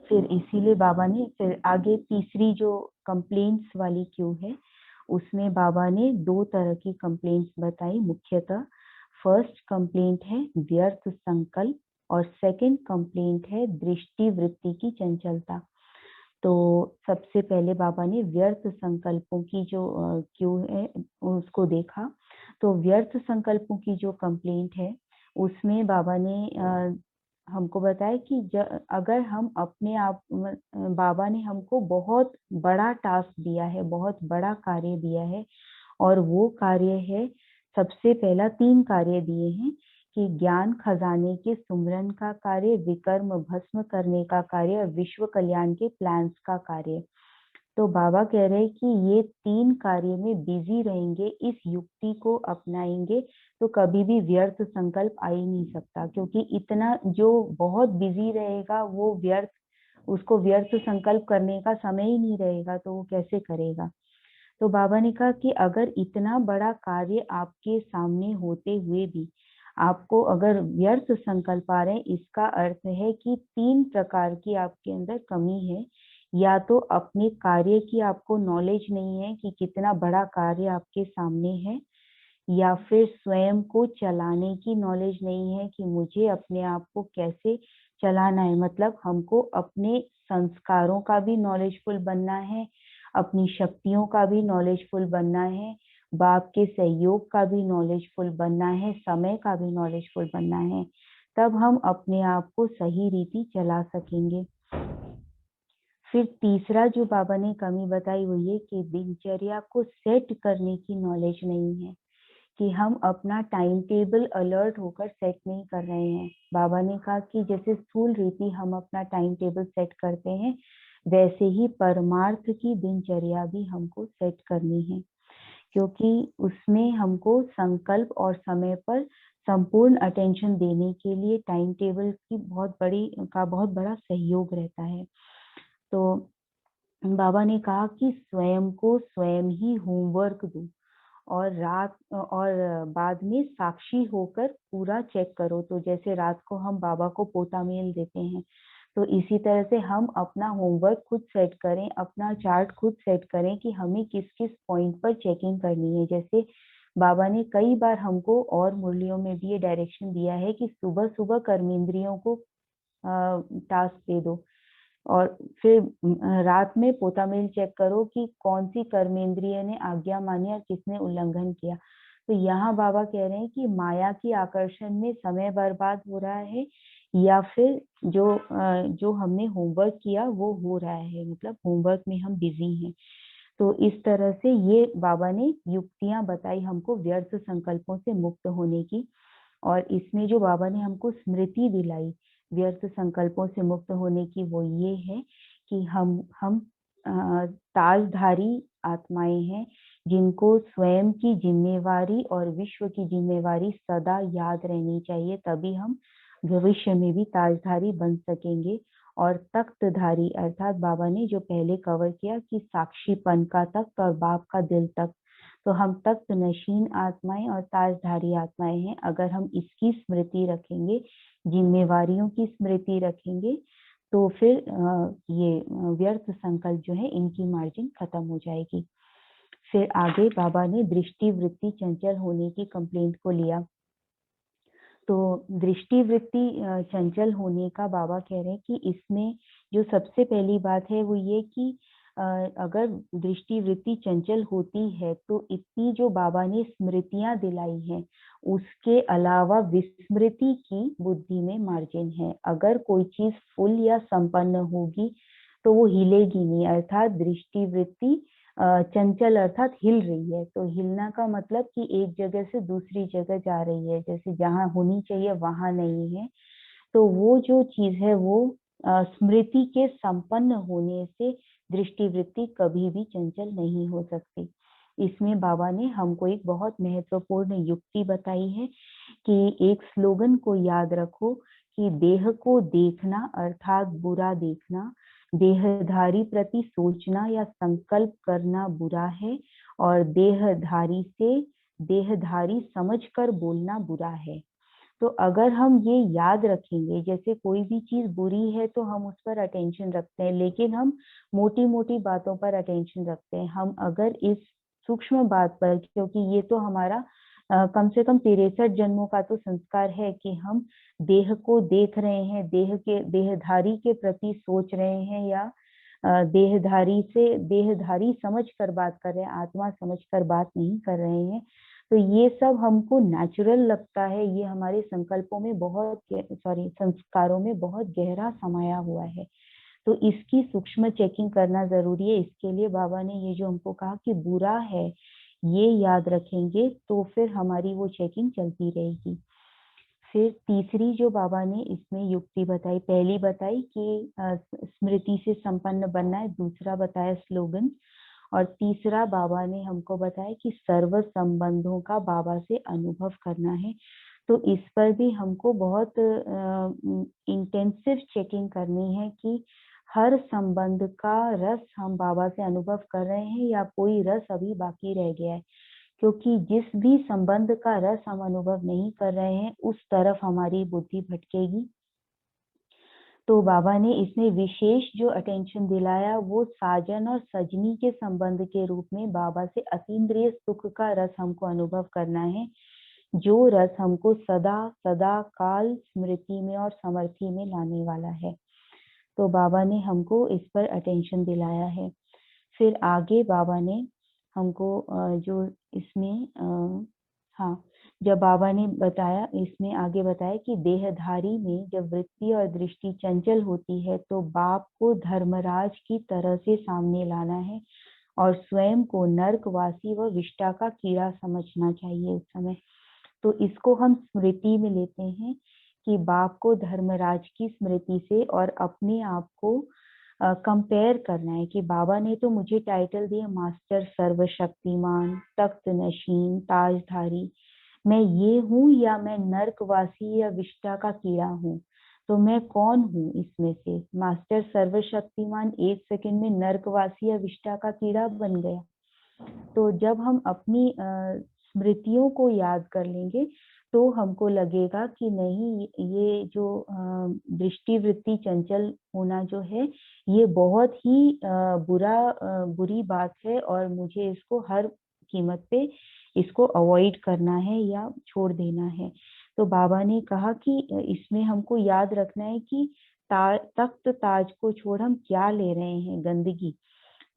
फिर इसीलिए बाबा ने फिर आगे तीसरी जो कंप्लेंट्स वाली क्यू है उसमें बाबा ने 2 तरह की कंप्लेंट्स बताई मुख्यतः। फर्स्ट कंप्लेंट है व्यर्थ संकल्प और सेकंड कंप्लेंट है दृष्टि वृत्ति की चंचलता। तो सबसे पहले बाबा ने व्यर्थ संकल्पों की जो क्यू है उसको देखा। तो व्यर्थ संकल्पों की जो कंप्लेंट है उसमें बाबा ने हमको बताया कि अगर हम अपने आप, बाबा ने हमको बहुत बड़ा टास्क दिया है, बहुत बड़ा कार्य दिया है, और वो कार्य है, सबसे पहला 3 कार्य दिए हैं कि ज्ञान खजाने के सुमरन का कार्य, विकर्म भस्म करने का कार्य और विश्व कल्याण के प्लान्स का कार्य। तो बाबा कह रहे हैं कि ये 3 कार्य में बिजी रहेंगे, इस युक्ति को अपनाएंगे तो कभी भी व्यर्थ संकल्प आ ही नहीं सकता, क्योंकि इतना जो बहुत बिजी रहेगा वो उसको व्यर्थ संकल्प करने का समय ही नहीं रहेगा तो वो कैसे करेगा। तो बाबा ने कहा कि अगर इतना बड़ा कार्य आपके सामने होते हुए भी आपको अगर व्यर्थ संकल्प आ रहे हैं, इसका अर्थ है कि 3 प्रकार की आपके अंदर कमी है। या तो अपने कार्य की आपको नॉलेज नहीं है कि कितना बड़ा कार्य आपके सामने है, या फिर स्वयं को चलाने की नॉलेज नहीं है कि मुझे अपने आप को कैसे चलाना है। मतलब हमको अपने संस्कारों का भी नॉलेजफुल बनना है, अपनी शक्तियों का भी नॉलेजफुल बनना है, बाप के सहयोग का भी नॉलेजफुल बनना है, समय का भी नॉलेजफुल बनना है, तब हम अपने आप को सही रीति चला सकेंगे। फिर तीसरा जो बाबा ने कमी बताई वो ये कि दिनचर्या को सेट करने की नॉलेज नहीं है, कि हम अपना टाइम टेबल अलर्ट होकर सेट नहीं कर रहे हैं। बाबा ने कहा कि जैसे स्थूल रीति हम अपना टाइम टेबल सेट करते हैं, वैसे ही परमार्थ की दिनचर्या भी हमको सेट करनी है, क्योंकि उसमें हमको संकल्प और समय पर संपूर्ण अटेंशन देने के लिए टाइम टेबल की बहुत बड़ा सहयोग रहता है। तो बाबा ने कहा कि स्वयं को स्वयं ही होमवर्क दो और बाद में साक्षी होकर पूरा चेक करो। तो जैसे रात को हम बाबा को पोता मेल देते हैं, तो इसी तरह से हम अपना होमवर्क खुद सेट करें, अपना चार्ट खुद सेट करें कि हमें किस किस पॉइंट पर चेकिंग करनी है। जैसे बाबा ने कई बार हमको और मुरलियों में भी ये डायरेक्शन दिया है कि सुबह सुबह कर्मेंद्रियों को टास्क दे दो और फिर रात में पोता मेल चेक करो कि कौन सी कर्मेंद्रिय ने आज्ञा मानी और किसने उल्लंघन किया। तो यहाँ बाबा कह रहे हैं कि माया की आकर्षण में समय बर्बाद हो रहा है या फिर जो हमने होमवर्क किया वो हो रहा है, मतलब होमवर्क में हम बिजी हैं। तो इस तरह से ये बाबा ने युक्तियां बताई हमको व्यर्थ संकल्पों से मुक्त होने की। और इसमें जो बाबा ने हमको स्मृति दिलाई व्यर्थ संकल्पों से मुक्त होने की, वो ये है कि हम ताजधारी आत्माएं हैं जिनको स्वयं की जिम्मेवारी और विश्व की जिम्मेवारी सदा याद रहनी चाहिए, तभी हम भविष्य में भी ताजधारी बन सकेंगे। और तख्तधारी अर्थात बाबा ने जो पहले कवर किया कि साक्षीपन का तख्त और बाप का दिल तख्त, तो हम तख्त नशीन आत्माएं और ताजधारी आत्माएं हैं। अगर हम इसकी स्मृति रखेंगे, जिम्मेवारियों की स्मृति रखेंगे, तो फिर ये व्यर्थ संकल्प जो है इनकी मार्जिन खत्म हो जाएगी। फिर आगे बाबा ने दृष्टि वृत्ति चंचल होने की कंप्लेंट को लिया। तो दृष्टि वृत्ति चंचल होने का बाबा कह रहे हैं कि इसमें जो सबसे पहली बात है वो ये कि अगर दृष्टि वृत्ति चंचल होती है तो इतनी जो बाबा ने स्मृतियां दिलाई हैं उसके अलावा विस्मृति की बुद्धि में मार्जिन है। अगर कोई चीज फुल या संपन्न होगी तो वो हिलेगी नहीं, अर्थात दृष्टि वृत्ति चंचल अर्थात हिल रही है। तो हिलना का मतलब कि एक जगह से दूसरी जगह जा रही है, जैसे जहां होनी चाहिए वहां नहीं है। तो वो जो चीज है वो स्मृति के संपन्न होने से दृष्टि वृत्ति कभी भी चंचल नहीं हो सकती। इसमें बाबा ने हमको एक बहुत महत्वपूर्ण युक्ति बताई है कि एक स्लोगन को याद रखो कि देह को देखना अर्थात बुरा देखना, देहधारी प्रति सोचना या संकल्प करना बुरा है, और देहधारी से देहधारी समझकर बोलना बुरा है। तो अगर हम ये याद रखेंगे, जैसे कोई भी चीज बुरी है तो हम उस पर अटेंशन रखते हैं, लेकिन हम मोटी मोटी बातों पर अटेंशन रखते हैं। हम अगर इस सूक्ष्म बात पर, क्योंकि ये तो हमारा कम से कम 63 जन्मों का तो संस्कार है कि हम देह को देख रहे हैं, देहधारी के प्रति सोच रहे हैं, या देहधारी समझ कर बात कर रहे हैं, आत्मा समझ कर बात नहीं कर रहे हैं। तो ये सब हमको नेचुरल लगता है, ये हमारे संकल्पों में संस्कारों में बहुत गहरा समाया हुआ है। तो इसकी सूक्ष्म चेकिंग करना जरूरी है। इसके लिए बाबा ने ये जो हमको कहा कि बुरा है ये याद रखेंगे तो फिर हमारी वो चेकिंग चलती रहेगी। फिर तीसरी जो बाबा ने इसमें युक्ति बताई, पहली बताई कि स्मृति से संपन्न बनना है, दूसरा बताया स्लोगन, और तीसरा बाबा ने हमको बताया कि सर्व संबंधों का बाबा से अनुभव करना है। तो इस पर भी हमको बहुत इंटेंसिव चेकिंग करनी है कि हर संबंध का रस हम बाबा से अनुभव कर रहे हैं या कोई रस अभी बाकी रह गया है, क्योंकि जिस भी संबंध का रस हम अनुभव नहीं कर रहे हैं उस तरफ हमारी बुद्धि भटकेगी। तो बाबा ने इसमें विशेष जो अटेंशन दिलाया वो साजन और सजनी के संबंध के रूप में बाबा से अतीन्द्रिय सुख का रस हमको अनुभव करना है, जो रस हमको सदा सदा काल स्मृति में और समर्थि में लाने वाला है। तो बाबा ने हमको इस पर अटेंशन दिलाया है। फिर आगे बाबा ने हमको जो इसमें हाँ, जब बाबा ने बताया, इसमें आगे बताया कि देहधारी में जब वृत्ति और दृष्टि चंचल होती है तो बाप को धर्मराज की तरह से सामने लाना है और स्वयं को नर्कवासी व विष्टा का कीड़ा समझना चाहिए उस समय। तो इसको हम स्मृति में लेते हैं कि बाप को धर्मराज की स्मृति से और अपने आप को कंपेयर करना है कि बाबा ने तो मुझे टाइटल दिया मास्टर सर्वशक्तिमान, तख्त नशीन, ताजधारी, मैं ये हूँ या मैं नर्कवासी या विष्टा का कीड़ा हूँ? तो मैं कौन हूँ इसमें से? मास्टर सर्वशक्तिमान 1 सेकंड में नर्कवासी या विष्टा का कीड़ा बन गया। तो जब हम अपनी स्मृतियों को याद कर लेंगे तो हमको लगेगा कि नहीं, ये जो दृष्टि वृत्ति चंचल होना जो है ये बहुत ही बुरी बात है और मुझे इसको हर कीमत पे इसको अवॉइड करना है या छोड़ देना है। तो बाबा ने कहा कि इसमें हमको याद रखना है कि तख्त ताज को छोड़ हम क्या ले रहे हैं, गंदगी।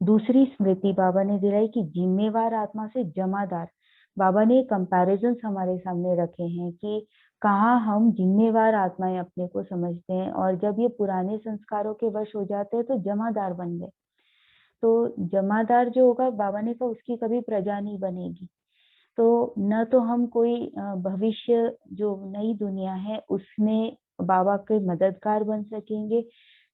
दूसरी स्मृति बाबा ने दिलाई कि जिम्मेवार आत्मा से जमादार। बाबा ने कंपैरिजन हमारे सामने रखे हैं कि कहाँ हम जिम्मेवार आत्माएं अपने को समझते हैं और जब ये पुराने संस्कारों के वश हो जाते हैं तो जमादार बन गए। तो जमादार जो होगा, बाबा ने कहा उसकी कभी प्रजा नहीं बनेगी। तो न तो हम कोई भविष्य जो नई दुनिया है उसमें बाबा के मददगार बन सकेंगे,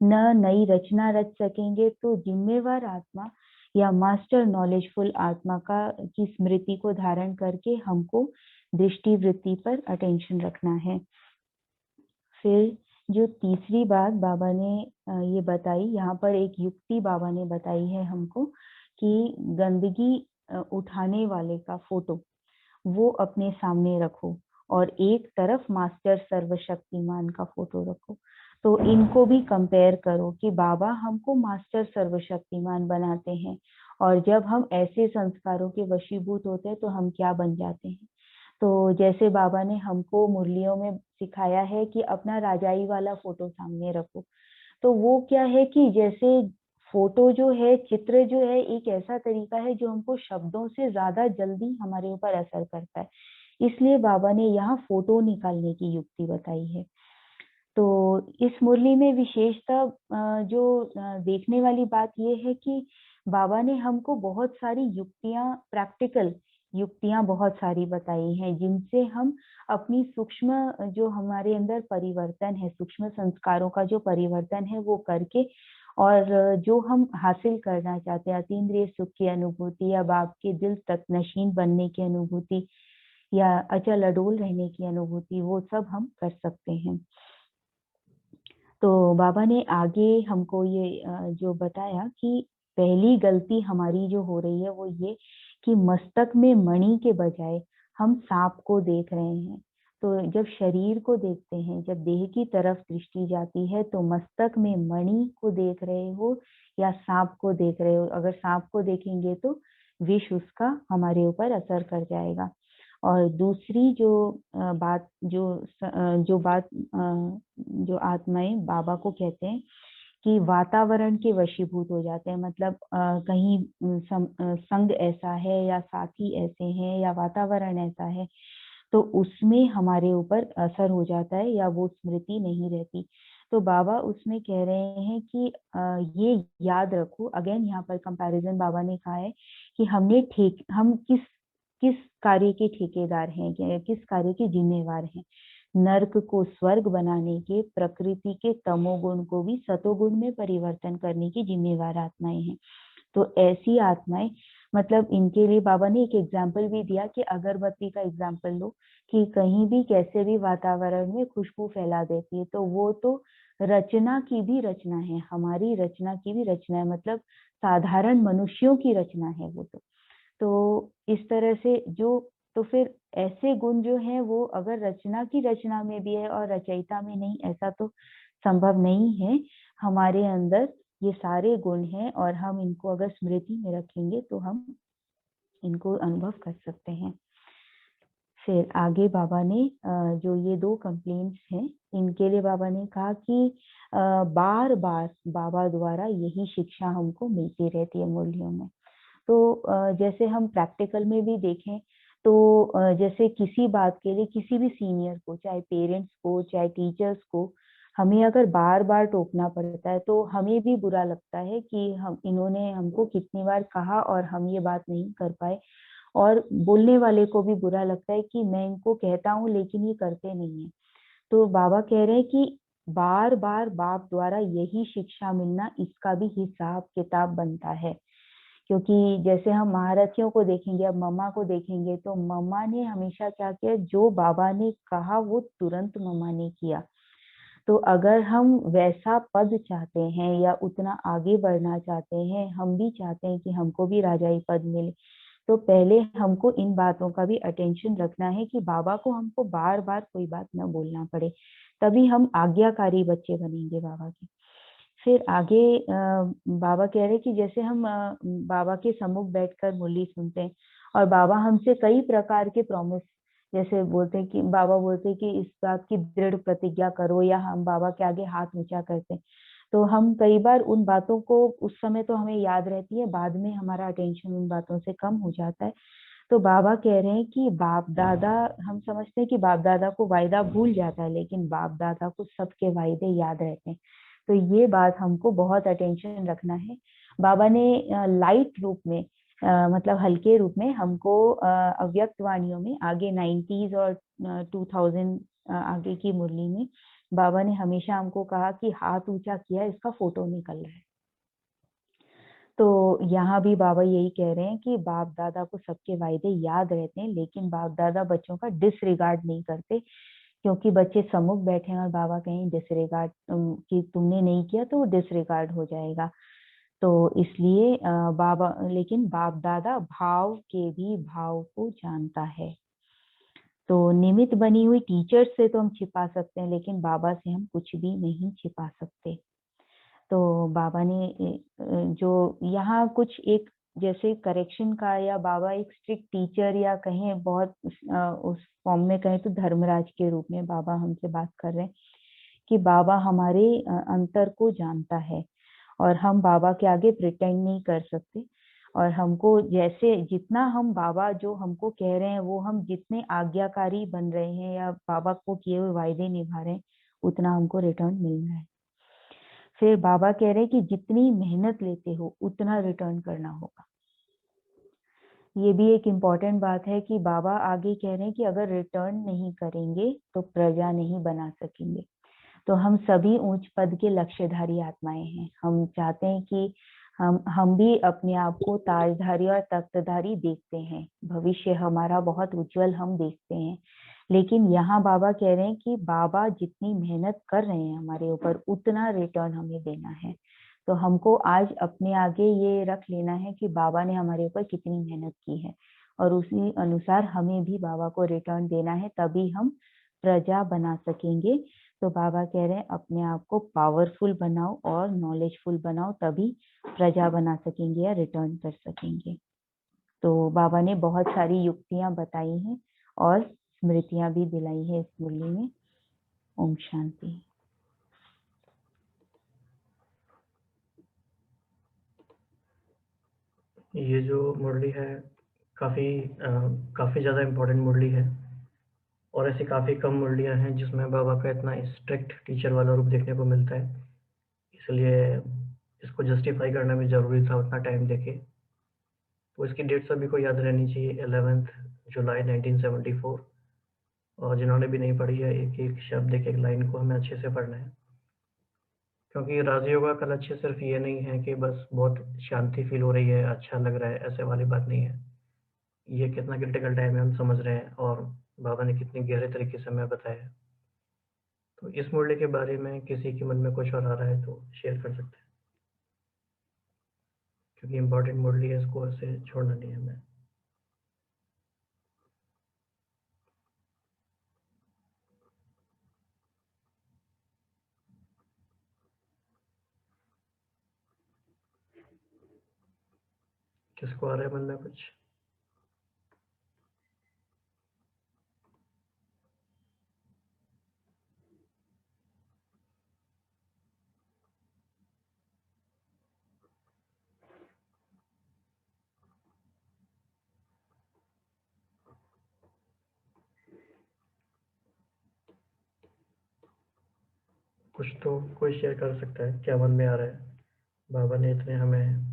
न नई रचना रच सकेंगे। तो जिम्मेवार आत्मा या मास्टर नॉलेजफुल आत्मा की स्मृति को धारण करके हमको दृष्टि वृत्ति पर अटेंशन रखना है। फिर जो तीसरी बात बाबा ने ये बताई, यहाँ पर एक युक्ति बाबा ने बताई है हमको कि गंदगी उठाने वाले का फोटो वो अपने सामने रखो और एक तरफ मास्टर सर्वशक्तिमान का फोटो रखो। तो इनको भी कंपेयर करो कि बाबा हमको मास्टर सर्वशक्तिमान बनाते हैं और जब हम ऐसे संस्कारों के वशीभूत होते हैं तो हम क्या बन जाते हैं। तो जैसे बाबा ने हमको मुरलियों में सिखाया है कि अपना राजाई वाला फोटो सामने रखो, तो वो क्या है कि जैसे फोटो जो है, चित्र जो है, एक ऐसा तरीका है जो हमको शब्दों से ज्यादा जल्दी हमारे ऊपर असर करता है। इसलिए बाबा ने यहाँ फोटो निकालने की युक्ति बताई है। तो इस मुरली में विशेषता जो देखने वाली बात ये है कि बाबा ने हमको बहुत सारी युक्तियां, प्रैक्टिकल युक्तियां बहुत सारी बताई हैं जिनसे हम अपनी सूक्ष्म जो हमारे अंदर परिवर्तन है, सूक्ष्म संस्कारों का जो परिवर्तन है वो करके और जो हम हासिल करना चाहते हैं, अतीन्द्रिय सुख की अनुभूति या बाप के दिल तक नशीन बनने की अनुभूति या अचल अडोल रहने की अनुभूति, वो सब हम कर सकते हैं। तो बाबा ने आगे हमको ये जो बताया कि पहली गलती हमारी जो हो रही है वो ये कि मस्तक में मणि के बजाय हम सांप को देख रहे हैं। तो जब शरीर को देखते हैं, जब देह की तरफ दृष्टि जाती है तो मस्तक में मणि को देख रहे हो या सांप को देख रहे हो। अगर सांप को देखेंगे तो विष उसका हमारे ऊपर असर कर जाएगा। और दूसरी जो बात जो आत्माएं बाबा को कहते हैं कि वातावरण के वशीभूत हो जाते हैं, मतलब कहीं संग ऐसा है या साथी ऐसे हैं या वातावरण ऐसा है तो उसमें हमारे ऊपर असर हो जाता है या वो स्मृति नहीं रहती। तो बाबा उसमें कह रहे हैं कि ये याद रखो। अगेन यहाँ पर कंपैरिजन बाबा ने कहा है कि हम किस कार्य के ठेकेदार हैं, किस कार्य के जिम्मेवार हैं। नर्क को स्वर्ग बनाने के, प्रकृति के तमोगुण को भी सतोगुण में परिवर्तन करने की जिम्मेवार आत्माएं हैं। तो ऐसी आत्माएं, मतलब इनके लिए बाबा ने एक एग्जाम्पल भी दिया कि अगरबत्ती का एग्जाम्पल लो कि कहीं भी कैसे भी वातावरण में खुशबू फैला देती है, तो वो तो रचना की भी रचना है, हमारी रचना की भी रचना है, मतलब साधारण मनुष्यों की रचना है वो तो इस तरह से तो फिर ऐसे गुण जो है वो अगर रचना की रचना में भी है और रचयिता में नहीं, ऐसा तो संभव नहीं है। हमारे अंदर ये सारे गुण हैं और हम इनको अगर स्मृति में रखेंगे तो हम इनको अनुभव कर सकते हैं। फिर आगे बाबा ने जो ये 2 कंप्लेंट्स हैं, इनके लिए बाबा ने कहा कि बार बार बाबा द्वारा यही शिक्षा हमको मिलती रहती है मुरलियों में। तो जैसे हम प्रैक्टिकल में भी देखें तो जैसे किसी बात के लिए किसी भी सीनियर को, चाहे पेरेंट्स को, चाहे टीचर्स को, हमें अगर बार बार टोकना पड़ता है तो हमें भी बुरा लगता है कि हम इन्होंने हमको कितनी बार कहा और हम ये बात नहीं कर पाए। और बोलने वाले को भी बुरा लगता है कि मैं इनको कहता हूँ लेकिन ये करते नहीं है। तो बाबा कह रहे हैं कि बार बार बाप द्वारा यही शिक्षा मिलना, इसका भी हिसाब किताब बनता है। क्योंकि जैसे हम महारथियों को देखेंगे, अब मम्मा को देखेंगे, तो मम्मा ने हमेशा क्या किया, जो बाबा ने कहा वो तुरंत मम्मा ने किया। तो अगर हम वैसा पद चाहते हैं या उतना आगे बढ़ना चाहते हैं, हम भी चाहते हैं कि हमको भी राजाई पद मिले, तो पहले हमको इन बातों का भी अटेंशन रखना है कि बाबा को हमको बार बार कोई बात न बोलना पड़े, तभी हम आज्ञाकारी बच्चे बनेंगे बाबा के। फिर आगे बाबा कह रहे कि जैसे हम बाबा के सम्मुख बैठकर मुरली सुनते हैं और बाबा हमसे कई प्रकार के प्रॉमिस, जैसे बोलते हैं कि बाबा बोलते हैं कि इस बात की दृढ़ प्रतिज्ञा करो, या हम बाबा के आगे हाथ ऊंचा करते हैं, तो हम कई बार उन बातों को उस समय तो हमें याद रहती है, बाद में हमारा अटेंशन उन बातों से कम हो जाता है। तो बाबा कह रहे हैं कि बाप दादा, हम समझते हैं कि बाप दादा को वायदा भूल जाता है, लेकिन बाप दादा को सबके वायदे याद रहते हैं। तो ये बात हमको बहुत अटेंशन रखना है। बाबा ने लाइट रूप में मतलब हल्के रूप में हमको अव्यक्त वाणियों में आगे 90s और 2000 आगे की मुरली में बाबा ने हमेशा हमको कहा कि हाथ ऊंचा किया, इसका फोटो निकल रहा है। तो यहाँ भी बाबा यही कह रहे हैं कि बाप दादा को सबके वायदे याद रहते हैं, लेकिन बाप दादा बच्चों का डिसरिगार्ड नहीं करते, क्योंकि बच्चे सम्मुख बैठे हैं और बाबा कहें डिसरिगार्ड कि तुमने नहीं किया तो वो डिसरिगार्ड हो जाएगा। तो इसलिए बाबा, लेकिन बाप दादा भाव के भी भाव को जानता है। तो निमित्त बनी हुई टीचर्स से तो हम छिपा सकते हैं, लेकिन बाबा से हम कुछ भी नहीं छिपा सकते। तो बाबा ने जो यहाँ कुछ एक जैसे करेक्शन का, या बाबा एक स्ट्रिक्ट टीचर या कहें बहुत उस फॉर्म में कहें तो धर्मराज के रूप में बाबा हमसे बात कर रहे हैं कि बाबा हमारे अंतर को जानता है और हम बाबा के आगे प्रिटेंड नहीं कर सकते। और हमको जैसे जितना हम बाबा जो हमको कह रहे हैं वो हम जितने आज्ञाकारी बन रहे हैं या बाबा को किए हुए वायदे निभा रहे हैं, उतना हमको रिटर्न मिल रहा है। फिर बाबा कह रहे हैं कि जितनी मेहनत लेते हो उतना रिटर्न करना होगा। ये भी एक इम्पॉर्टेंट बात है कि बाबा आगे कह रहे हैं कि अगर रिटर्न नहीं करेंगे तो प्रजा नहीं बना सकेंगे। तो हम सभी ऊंच पद के लक्ष्यधारी आत्माएं हैं। हम चाहते हैं कि हम भी अपने आप को ताजधारी और तख्तधारी देखते हैं, भविष्य हमारा बहुत उज्जवल हम देखते हैं। लेकिन यहाँ बाबा कह रहे हैं कि बाबा जितनी मेहनत कर रहे हैं हमारे ऊपर, उतना रिटर्न हमें देना है। तो हमको आज अपने आगे ये रख लेना है कि बाबा ने हमारे ऊपर कितनी मेहनत की है और उसी अनुसार हमें भी बाबा को रिटर्न देना है, तभी हम प्रजा बना सकेंगे। तो बाबा कह रहे हैं अपने आप को पावरफुल बनाओ और नॉलेजफुल बनाओ, तभी प्रजा बना सकेंगे या रिटर्न कर सकेंगे। तो बाबा ने बहुत सारी युक्तियां बताई हैं और स्मृतियां भी दिलाई है इस मुरली में। ओम शांति। ये जो मुरली है काफ़ी ज़्यादा इम्पोर्टेंट मुरली है, और ऐसी काफ़ी कम मुरलियाँ हैं जिसमें बाबा का इतना स्ट्रिक्ट टीचर वाला रूप देखने को मिलता है, इसलिए इसको जस्टिफाई करना भी ज़रूरी था उतना टाइम देके। तो इसकी डेट सभी को याद रहनी चाहिए, 11 जुलाई 1974। और जिन्होंने भी नहीं पढ़ी है, एक एक शब्द, एक एक लाइन को हमें अच्छे से पढ़ना है, क्योंकि राजयोगा का लक्ष्य सिर्फ ये नहीं है कि बस बहुत शांति फील हो रही है, अच्छा लग रहा है, ऐसे वाली बात नहीं है। ये कितना क्रिटिकल टाइम है हम समझ रहे हैं, और बाबा ने कितनी गहरे तरीके से हमें बताया है। तो इस मुरली के बारे में किसी के मन में कुछ और आ रहा है तो शेयर कर सकते हैं, क्योंकि इम्पोर्टेंट मुरली है, इसको ऐसे छोड़ना नहीं है हमें। किसको आ रहा है मन में कुछ? कुछ तो कोई शेयर कर सकता है, क्या मन में आ रहा है? बाबा ने इतने हमें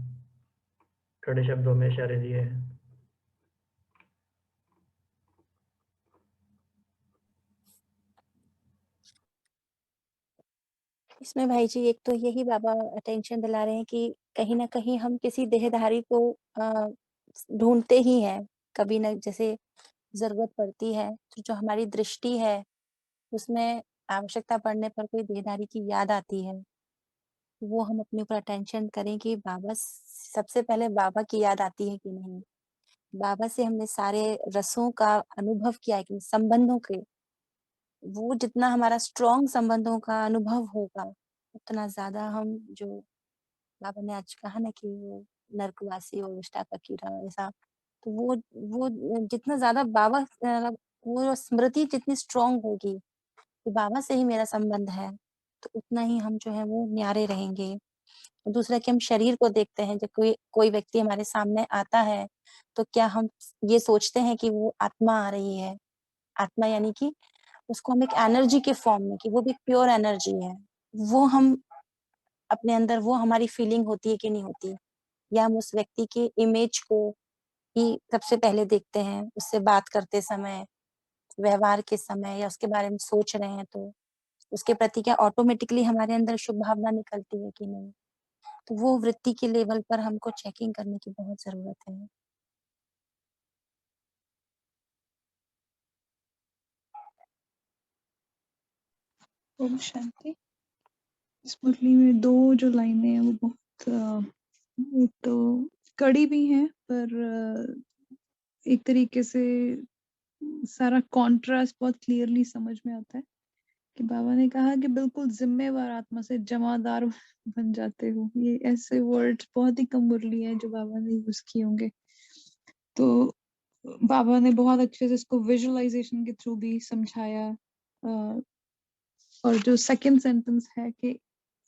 कड़े शब्दों में इशारे दिए हैं। इसमें भाई जी एक तो यही बाबा अटेंशन दिला रहे हैं कि कहीं ना कहीं हम किसी देहधारी को ढूंढते ही हैं, कभी ना जैसे जरूरत पड़ती है तो जो हमारी दृष्टि है उसमें आवश्यकता पड़ने पर कोई देहधारी की याद आती है, वो हम अपने ऊपर अटेंशन करें कि बाबा सबसे पहले बाबा की याद आती है कि नहीं, बाबा से हमने सारे रसों का अनुभव किया है कि संबंधों के, वो जितना हमारा स्ट्रॉन्ग संबंधों का अनुभव होगा उतना ज्यादा हम जो बाबा ने आज कहा ना कि वो नरकवासी और विष्टा का कीड़ा ऐसा, तो वो जितना ज्यादा बाबा वो स्मृति जितनी स्ट्रॉन्ग होगी कि बाबा से ही मेरा संबंध है, तो उतना ही हम जो है वो न्यारे रहेंगे। दूसरा कि हम शरीर को देखते हैं, जब कोई कोई व्यक्ति हमारे सामने आता है तो क्या हम ये सोचते हैं कि वो आत्मा आ रही है, आत्मा यानी कि उसको हम एक एनर्जी के फॉर्म में, कि वो भी प्योर एनर्जी है, वो हम अपने अंदर वो हमारी फीलिंग होती है कि नहीं होती, या हम उस व्यक्ति के इमेज को ही सबसे पहले देखते हैं, उससे बात करते समय, व्यवहार के समय या उसके बारे में सोच रहे हैं तो उसके प्रति क्या ऑटोमेटिकली हमारे अंदर शुभ भावना निकलती है कि नहीं, तो वो वृत्ति के लेवल पर हमको चेकिंग करने की बहुत जरूरत है। ओम शांति। इस मुरली में 2 जो लाइनें हैं वो बहुत एक तो कड़ी भी हैं, पर एक तरीके से सारा कॉन्ट्रास्ट बहुत क्लियरली समझ में आता है कि बाबा ने कहा कि बिल्कुल जिम्मेवार आत्मा से जमादार बन जाते हो। ये ऐसे वर्ड्स बहुत ही कम मुरली है जो बाबा ने यूज किए होंगे। तो बाबा ने बहुत अच्छे से इसको विजुअलाइजेशन के थ्रू भी समझाया। और जो सेकंड सेंटेंस है कि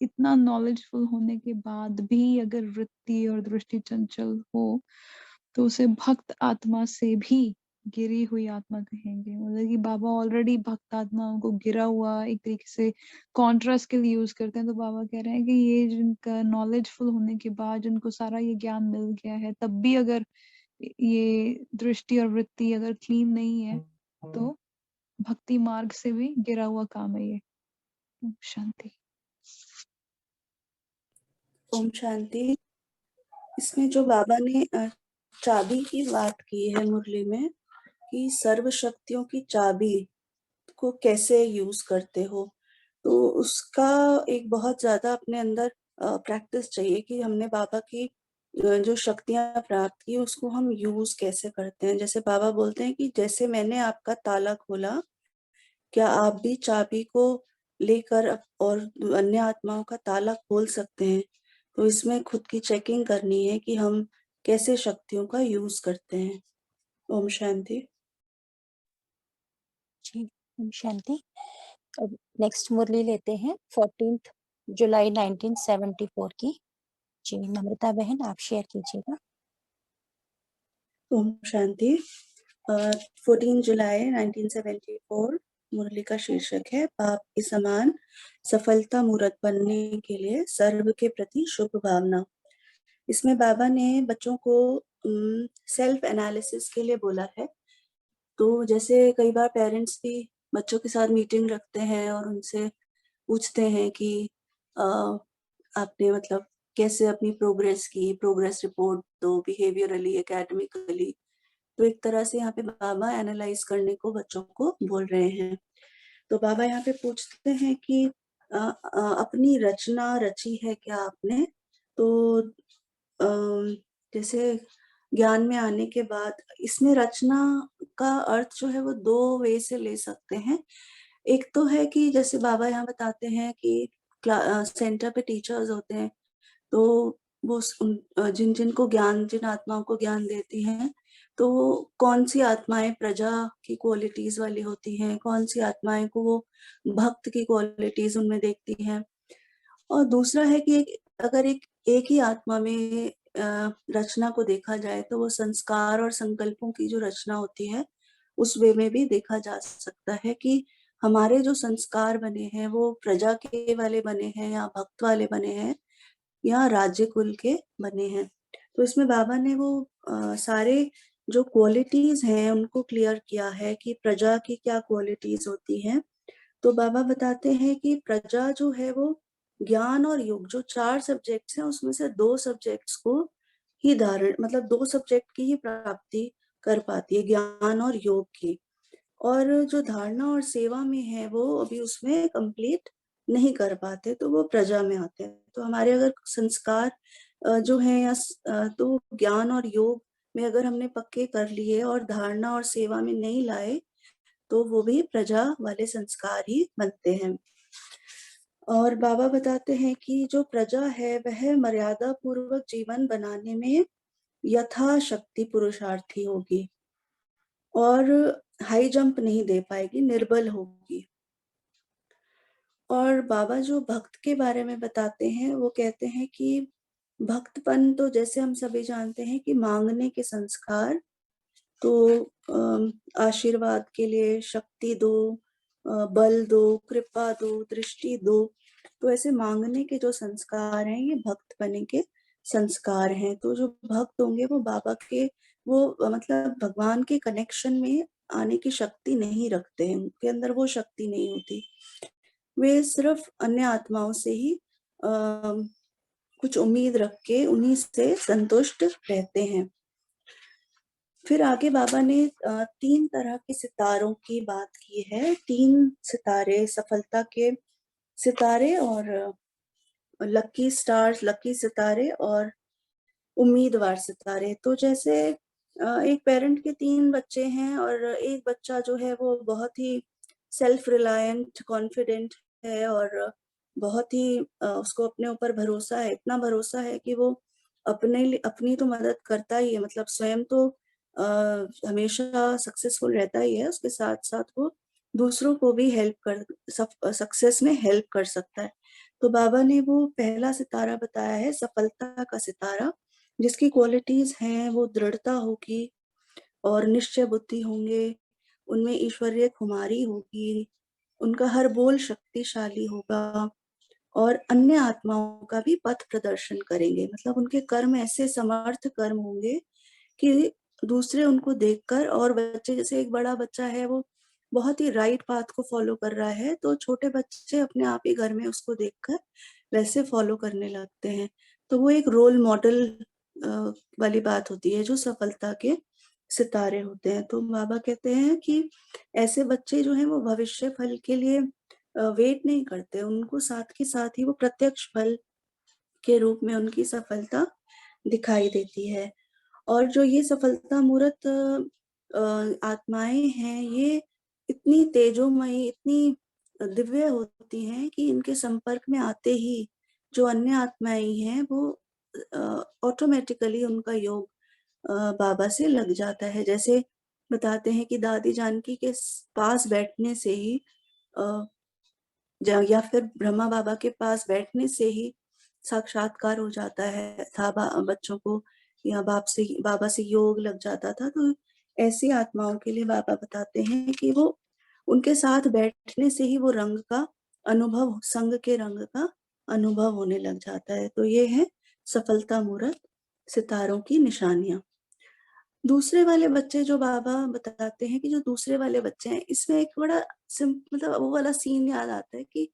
इतना नॉलेजफुल होने के बाद भी अगर वृत्ति और दृष्टि चंचल हो तो उसे भक्त आत्मा से भी गिरी हुई आत्मा कहेंगे। मतलब कि बाबा ऑलरेडी भक्त आत्माओं को गिरा हुआ एक तरीके से कॉन्ट्रास्ट के लिए यूज करते हैं। तो बाबा कह रहे हैं कि ये जिनका नॉलेजफुल होने के बाद जिनको सारा ये ज्ञान मिल गया है, तब भी अगर ये दृष्टि और वृत्ति अगर क्लीन नहीं है तो भक्ति मार्ग से भी गिरा हुआ काम है ये। शांति। ओम शांति। इसमें जो बाबा ने चाबी की बात की है मुरली में कि सर्व शक्तियों की चाबी को कैसे यूज करते हो, तो उसका एक बहुत ज्यादा अपने अंदर प्रैक्टिस चाहिए कि हमने बाबा की जो शक्तियां प्राप्त की उसको हम यूज कैसे करते हैं। जैसे बाबा बोलते हैं कि जैसे मैंने आपका ताला खोला, क्या आप भी चाबी को लेकर और अन्य आत्माओं का ताला खोल सकते हैं। तो इसमें खुद की चेकिंग करनी है कि हम कैसे शक्तियों का यूज करते हैं। ओम शांति। जी ओम शांति। अब नेक्स्ट मुरली लेते हैं 14 जुलाई 1974 की। जी नम्रता बहन आप शेयर कीजिएगा। ओम शांति। 14 जुलाई 1974 मुरली का शीर्षक है बाप के समान सफलता मूर्त बनने के लिए सर्व के प्रति शुभ भावना। इसमें बाबा ने बच्चों को सेल्फ एनालिसिस के लिए बोला है। तो जैसे कई बार पेरेंट्स भी बच्चों के साथ मीटिंग रखते हैं और उनसे पूछते हैं कि आपने मतलब कैसे अपनी प्रोग्रेस की, प्रोग्रेस रिपोर्ट दो, बिहेवियरली, एकेडमिकली। तो एक तरह से यहाँ पे बाबा एनालाइज करने को बच्चों को बोल रहे हैं। तो बाबा यहाँ पे पूछते हैं कि अपनी रचना रची है क्या आपने। तो जैसे ज्ञान में आने के बाद इसमें रचना का अर्थ जो है वो 2 वे से ले सकते हैं। एक तो है कि जैसे बाबा यहाँ बताते हैं कि सेंटर पे टीचर्स होते हैं, तो वो जिन जिनको ज्ञान, जिन आत्माओं को ज्ञान देती हैं, तो वो कौन सी आत्माएं प्रजा की क्वालिटीज वाली होती हैं, कौन सी आत्माएं को वो भक्त की क्वालिटीज उनमें देखती हैं। और दूसरा है कि अगर एक ही आत्मा में रचना को देखा जाए तो वो संस्कार और संकल्पों की जो रचना होती है उस वे में भी देखा जा सकता है कि हमारे जो संस्कार बने हैं वो प्रजा के वाले बने हैं या भक्त वाले बने हैं या राज्य कुल के बने हैं। तो इसमें बाबा ने वो सारे जो क्वालिटीज हैं उनको क्लियर किया है कि प्रजा की क्या क्वालिटीज होती हैं। तो बाबा बताते हैं कि प्रजा जो है वो ज्ञान और योग, जो 4 सब्जेक्ट्स हैं उसमें से 2 सब्जेक्ट्स को ही धारण, मतलब 2 सब्जेक्ट की ही प्राप्ति कर पाती है, ज्ञान और योग की। और जो धारणा और सेवा में है वो अभी उसमें कंप्लीट नहीं कर पाते, तो वो प्रजा में आते हैं। तो हमारे अगर संस्कार जो है या तो ज्ञान और योग में अगर हमने पक्के कर लिए और धारणा और सेवा में नहीं लाए तो वो भी प्रजा वाले संस्कार ही बनते हैं। और बाबा बताते हैं कि जो प्रजा है वह मर्यादा पूर्वक जीवन बनाने में यथाशक्ति पुरुषार्थी होगी और हाई जंप नहीं दे पाएगी, निर्बल होगी। और बाबा जो भक्त के बारे में बताते हैं वो कहते हैं कि भक्तपन तो जैसे हम सभी जानते हैं कि मांगने के संस्कार, तो आशीर्वाद के लिए शक्ति दो, बल दो, कृपा दो, दृष्टि दो, तो ऐसे मांगने के जो संस्कार हैं ये भक्त बनने के संस्कार हैं। तो जो भक्त होंगे वो बाबा के वो मतलब भगवान के कनेक्शन में आने की शक्ति नहीं रखते हैं, उनके अंदर वो शक्ति नहीं होती, वे सिर्फ अन्य आत्माओं से ही कुछ उम्मीद रख के उन्हीं से संतुष्ट रहते हैं। फिर आगे बाबा ने 3 तरह के सितारों की बात की है। 3 सितारे, सफलता के सितारे और लकी स्टार्स, लकी सितारे और उम्मीदवार सितारे। तो जैसे एक पेरेंट के 3 बच्चे हैं और एक बच्चा जो है वो बहुत ही सेल्फ रिलायंट, कॉन्फिडेंट है और बहुत ही उसको अपने ऊपर भरोसा है, इतना भरोसा है कि वो अपनी तो मदद करता ही है, मतलब स्वयं तो हमेशा सक्सेसफुल रहता ही है, उसके साथ साथ वो दूसरों को भी सक्सेस में हेल्प कर सकता है। तो बाबा ने वो पहला सितारा बताया है, सफलता का सितारा, जिसकी क्वालिटीज हैं वो दृढ़ता होगी और निश्चय बुद्धि होंगे, उनमें ईश्वरीय खुमारी होगी, उनका हर बोल शक्तिशाली होगा और अन्य आत्माओं का भी पथ प्रदर्शन करेंगे, मतलब उनके कर्म ऐसे समर्थ कर्म होंगे कि दूसरे उनको देखकर, और बच्चे जैसे एक बड़ा बच्चा है वो बहुत ही राइट पाथ को फॉलो कर रहा है तो छोटे बच्चे अपने आप ही घर में उसको देखकर वैसे फॉलो करने लगते हैं। तो वो एक रोल मॉडल वाली बात होती है जो सफलता के सितारे होते हैं। तो बाबा कहते हैं कि ऐसे बच्चे जो हैं वो भविष्य फल के लिए वेट नहीं करते, उनको साथ के साथ ही वो प्रत्यक्ष फल के रूप में उनकी सफलता दिखाई देती है। और जो ये सफलता मूर्त आत्माएं हैं ये इतनी तेजोमयी, इतनी दिव्य होती हैं कि इनके संपर्क में आते ही जो अन्य आत्माएं हैं वो ऑटोमेटिकली उनका योग बाबा से लग जाता है। जैसे बताते हैं कि दादी जानकी के पास बैठने से ही या फिर ब्रह्मा बाबा के पास बैठने से ही साक्षात्कार हो जाता है था बच्चों को, या बाबा से योग लग जाता था। तो ऐसी आत्माओं के लिए बाबा बताते हैं कि वो उनके साथ बैठने से ही वो रंग का अनुभव, संग के रंग का अनुभव होने लग जाता है। तो ये है सफलता मूर्त सितारों की निशानियां। दूसरे वाले बच्चे जो बाबा बताते हैं कि जो दूसरे वाले बच्चे हैं, इसमें एक बड़ा मतलब वो वाला सीन याद आता है कि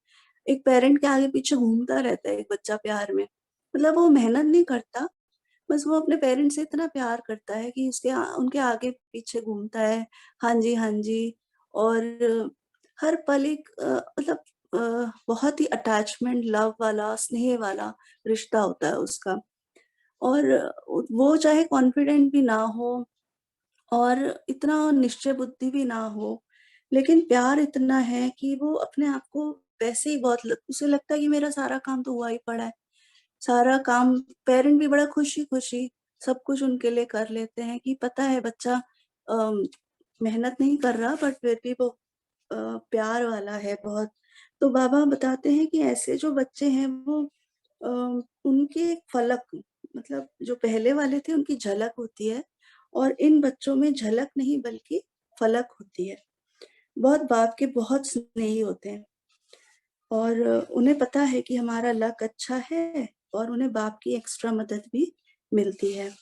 एक पेरेंट के आगे पीछे घूमता रहता है एक बच्चा प्यार में, मतलब वो मेहनत नहीं करता, बस वो अपने पेरेंट्स से इतना प्यार करता है कि उनके आगे पीछे घूमता है, हाँ जी हाँ जी, और हर पल एक मतलब बहुत ही अटैचमेंट, लव वाला, स्नेह वाला रिश्ता होता है उसका। और वो चाहे कॉन्फिडेंट भी ना हो और इतना निश्चय बुद्धि भी ना हो, लेकिन प्यार इतना है कि वो अपने आप को वैसे ही उसे लगता है कि मेरा सारा काम तो हुआ ही पड़ा है, सारा काम पेरेंट भी बड़ा खुशी-खुशी सब कुछ उनके लिए कर लेते हैं कि पता है बच्चा मेहनत नहीं कर रहा बट फिर भी वो प्यार वाला है बहुत। तो बाबा बताते हैं कि ऐसे जो बच्चे हैं वो उनकी एक फलक मतलब जो पहले वाले थे उनकी झलक होती है और इन बच्चों में झलक नहीं बल्कि फलक होती है। बहुत बाप के बहुत स्नेही होते हैं और उन्हें पता है कि हमारा लक अच्छा है और उन्हें बाप की एक्स्ट्रा मदद भी मिलती है।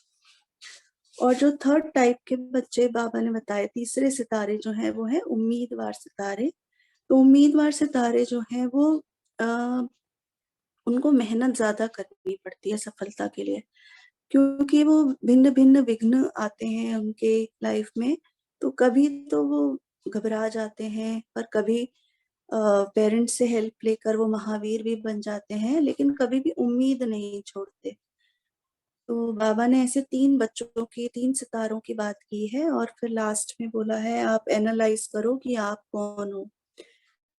और जो थर्ड टाइप के बच्चे बाबा ने बताए तीसरे सितारे जो हैं वो हैं उम्मीदवार सितारे। तो उम्मीदवार सितारे जो हैं वो उनको मेहनत ज़्यादा करनी पड़ती है सफलता के लिए क्योंकि वो भिन्न-भिन्न विघ्न आते हैं उनके लाइफ में। तो कभी तो वो घबरा जाते हैं पर कभी पेरेंट्स से हेल्प लेकर वो महावीर भी बन जाते हैं लेकिन कभी भी उम्मीद नहीं छोड़ते। तो बाबा ने ऐसे 3 बच्चों की 3 सितारों की बात की है और फिर लास्ट में बोला है आप एनालाइज़ करो कि आप कौन हो?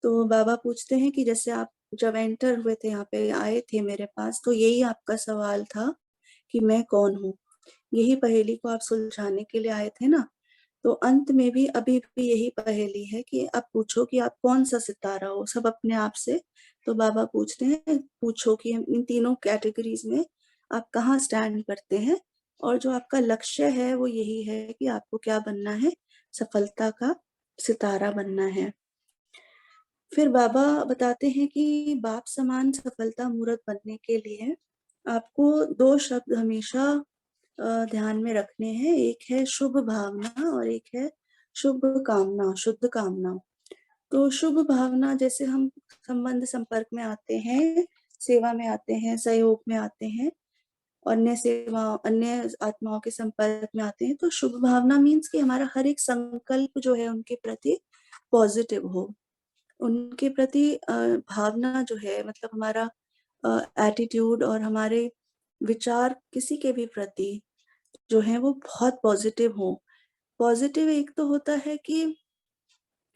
तो बाबा पूछते हैं कि जैसे आप जब एंटर हुए थे यहाँ पे आए थे मेरे पास तो यही आपका सवाल था कि मैं कौन हूँ? यही पहेली को आप सुलझाने के लिए आए थे ना? तो अंत में भी अभी भी यही पहेली है कि आप पूछो कि आप कौन-सा सितारा हो? सब अपने आप से तो बाबा पूछते हैं पूछो कि इन तीनों कैटेगरीज़ में आप कहाँ स्टैंड करते हैं? और जो आपका लक्ष्य है वो यही है कि आपको क्या बनना है? सफलता का सितारा बनना है। फिर बाबा बताते हैं कि बाप समान सफलता मूर्त बनने के लिए आपको 2 शब्द हमेशा ध्यान में रखने हैं। एक है शुभ भावना और एक है शुभ कामना, शुद्ध कामना। तो शुभ भावना जैसे हम संबंध संपर्क में आते हैं, सेवा में आते हैं, सहयोग में आते हैं, अन्य आत्माओं के संपर्क में आते हैं, तो शुभ भावना मीन्स कि हमारा हर एक संकल्प जो है उनके प्रति पॉजिटिव हो। उनके प्रति भावना जो है मतलब हमारा एटीट्यूड और हमारे विचार किसी के भी प्रति जो है वो बहुत पॉजिटिव हों। पॉजिटिव एक तो होता है कि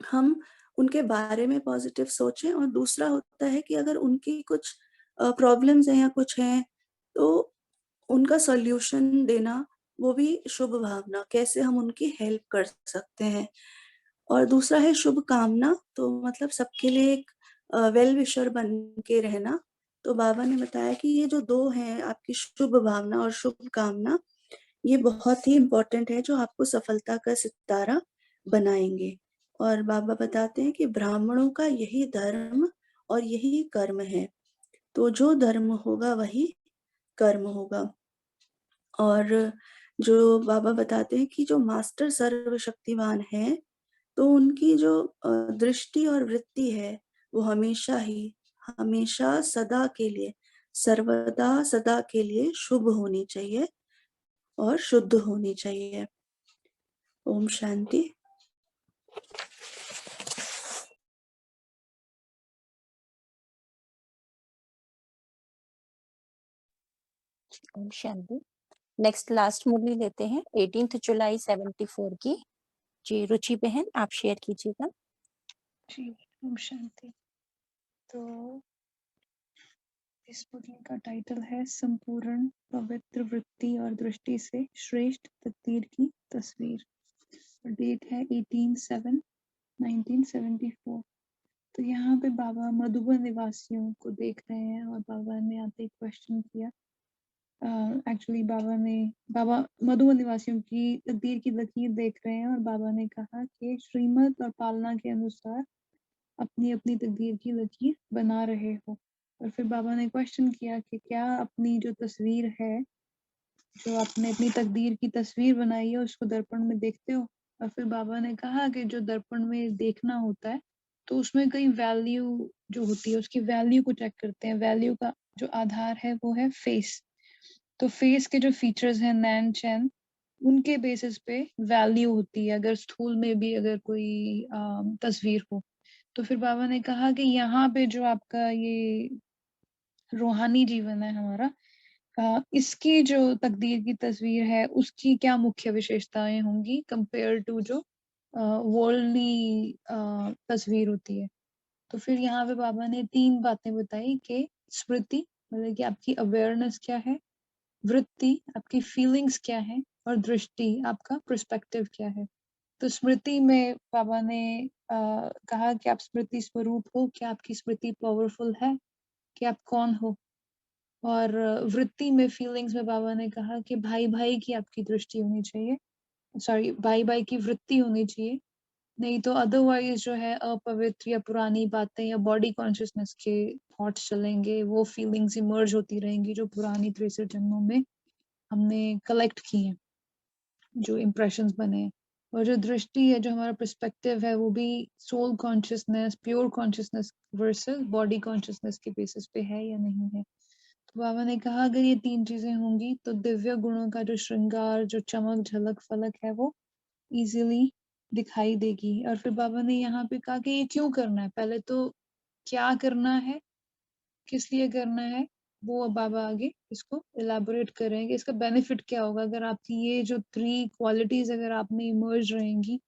हम उनके बारे में पॉजिटिव सोचें और दूसरा होता है कि अगर उनकी कुछ प्रॉब्लम्स हैं या कुछ हैं, तो उनका सॉल्यूशन देना वो भी शुभ भावना, कैसे हम उनकी हेल्प कर सकते हैं। और दूसरा है शुभ कामना, तो मतलब सबके लिए एक वेल विशर बन के रहना। तो बाबा ने बताया कि ये जो 2 हैं आपकी शुभ भावना और शुभ कामना, ये बहुत ही इम्पोर्टेंट है जो आपको सफलता का सितारा बनाएँगे। और बाबा बताते हैं कि ब्राह्मणों का यही धर्म और यही कर्म है। तो जो धर्म होगा वही कर्म होगा। और जो बाबा बताते हैं कि जो मास्टर सर्वशक्तिमान हैं, तो उनकी जो दृष्टि और वृत्ति है, वो हमेशा सदा के लिए, सर्वदा सदा के लिए शुभ होनी चाहिए और शुद्ध होनी चाहिए। ओम शांति। ओम शांति। नेक्स्ट लास्ट मुरली लेते हैं 18 जुलाई 74 की। जी रुचि बहन आप शेयर कीजिएगा। जी ओम शांति। तो इस मुरली का टाइटल है संपूर्ण पवित्र वृत्ति और दृष्टि से श्रेष्ठ तकदीर की तस्वीर और डेट है 18/7/1974। तो यहाँ पे बाबा मधुबन निवासियों को देख रहे हैं और बाबा ने आते ही क्वेश्चन किया। एक्चुअली बाबा मधुबन निवासियों की तकदीर की लकीर देख रहे हैं और बाबा ने कहा कि श्रीमत और पालना के अनुसार अपनी अपनी तकदीर की लकीर बना रहे हो। और फिर बाबा ने क्वेश्चन किया कि क्या अपनी जो तस्वीर है, जो आपने अपनी तकदीर की तस्वीर बनाई है, उसको दर्पण में देखते हो? और फिर बाबा ने कहा कि जो दर्पण में देखना होता है, तो उसमें कई वैल्यू जो होती है, उसकी वैल्यू को चेक करते हैं। वैल्यू का जो आधार है वो है फेस। तो फेस के जो फीचर्स हैं नैन चैन, उनके बेसिस पे वैल्यू होती है, अगर स्थूल में भी अगर कोई तस्वीर हो। तो फिर बाबा ने कहा कि यहाँ पे जो आपका ये रूहानी जीवन है हमारा, इसकी जो तकदीर की तस्वीर है उसकी क्या मुख्य विशेषताएं होंगी कंपेयर टू जो वर्ल्डली तस्वीर होती है। तो फिर यहाँ पे बाबा ने 3 बातें बताई कि स्मृति, मतलब कि आपकी अवेयरनेस क्या है, वृत्ति आपकी फीलिंग्स क्या है, और दृष्टि आपका पर्सपेक्टिव क्या है। तो स्मृति में बाबा ने कहा कि आप स्मृति स्वरूप हो, क्या आपकी स्मृति पावरफुल है, कि आप कौन हो। और वृत्ति में, फीलिंग्स में बाबा ने कहा कि भाई भाई की आपकी दृष्टि होनी चाहिए, सॉरी भाई भाई की वृत्ति होनी चाहिए, नहीं तो अदरवाइज जो है अपवित्र या पुरानी बातें या बॉडी कॉन्शियसनेस के थॉट्स चलेंगे, वो फीलिंग्स इमर्ज होती रहेंगी जो पुरानी 63 जन्मों में हमने कलेक्ट की हैं, जो इम्प्रेशंस बने हैं। और जो दृष्टि है, जो हमारा पर्सपेक्टिव है, वो भी soul consciousness, pure consciousness versus body consciousness के बेसिस पे है या नहीं है। तो बाबा ने कहा अगर ये 3 चीजें होंगी तो दिव्य गुणों का जो श्रृंगार, जो चमक झलक फलक है, वो इजीली दिखाई देगी। और फिर बाबा ने यहाँ पे कहा कि ये क्यों करना है, पहले तो क्या करना है, किस लिए करना है, वो अब बाबा आगे इसको इलाबोरेट करेंगे। इसका बेनिफिट क्या होगा अगर आपकी ये जो 3 क्वालिटीज अगर आप में इमर्ज रहेंगी